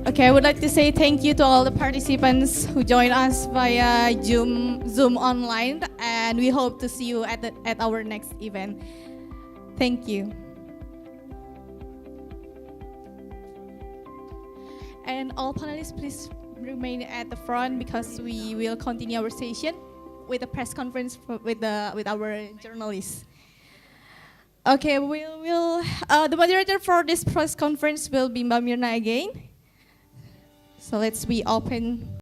Okay, I would like to say thank you to all the participants who joined us via Zoom online, and we hope to see you at our next event. Thank you. And all panelists, please remain at the front because we will continue our session with a press conference with our journalists. Okay, the moderator for this press conference will be Mbak Mirna again. So let's be open.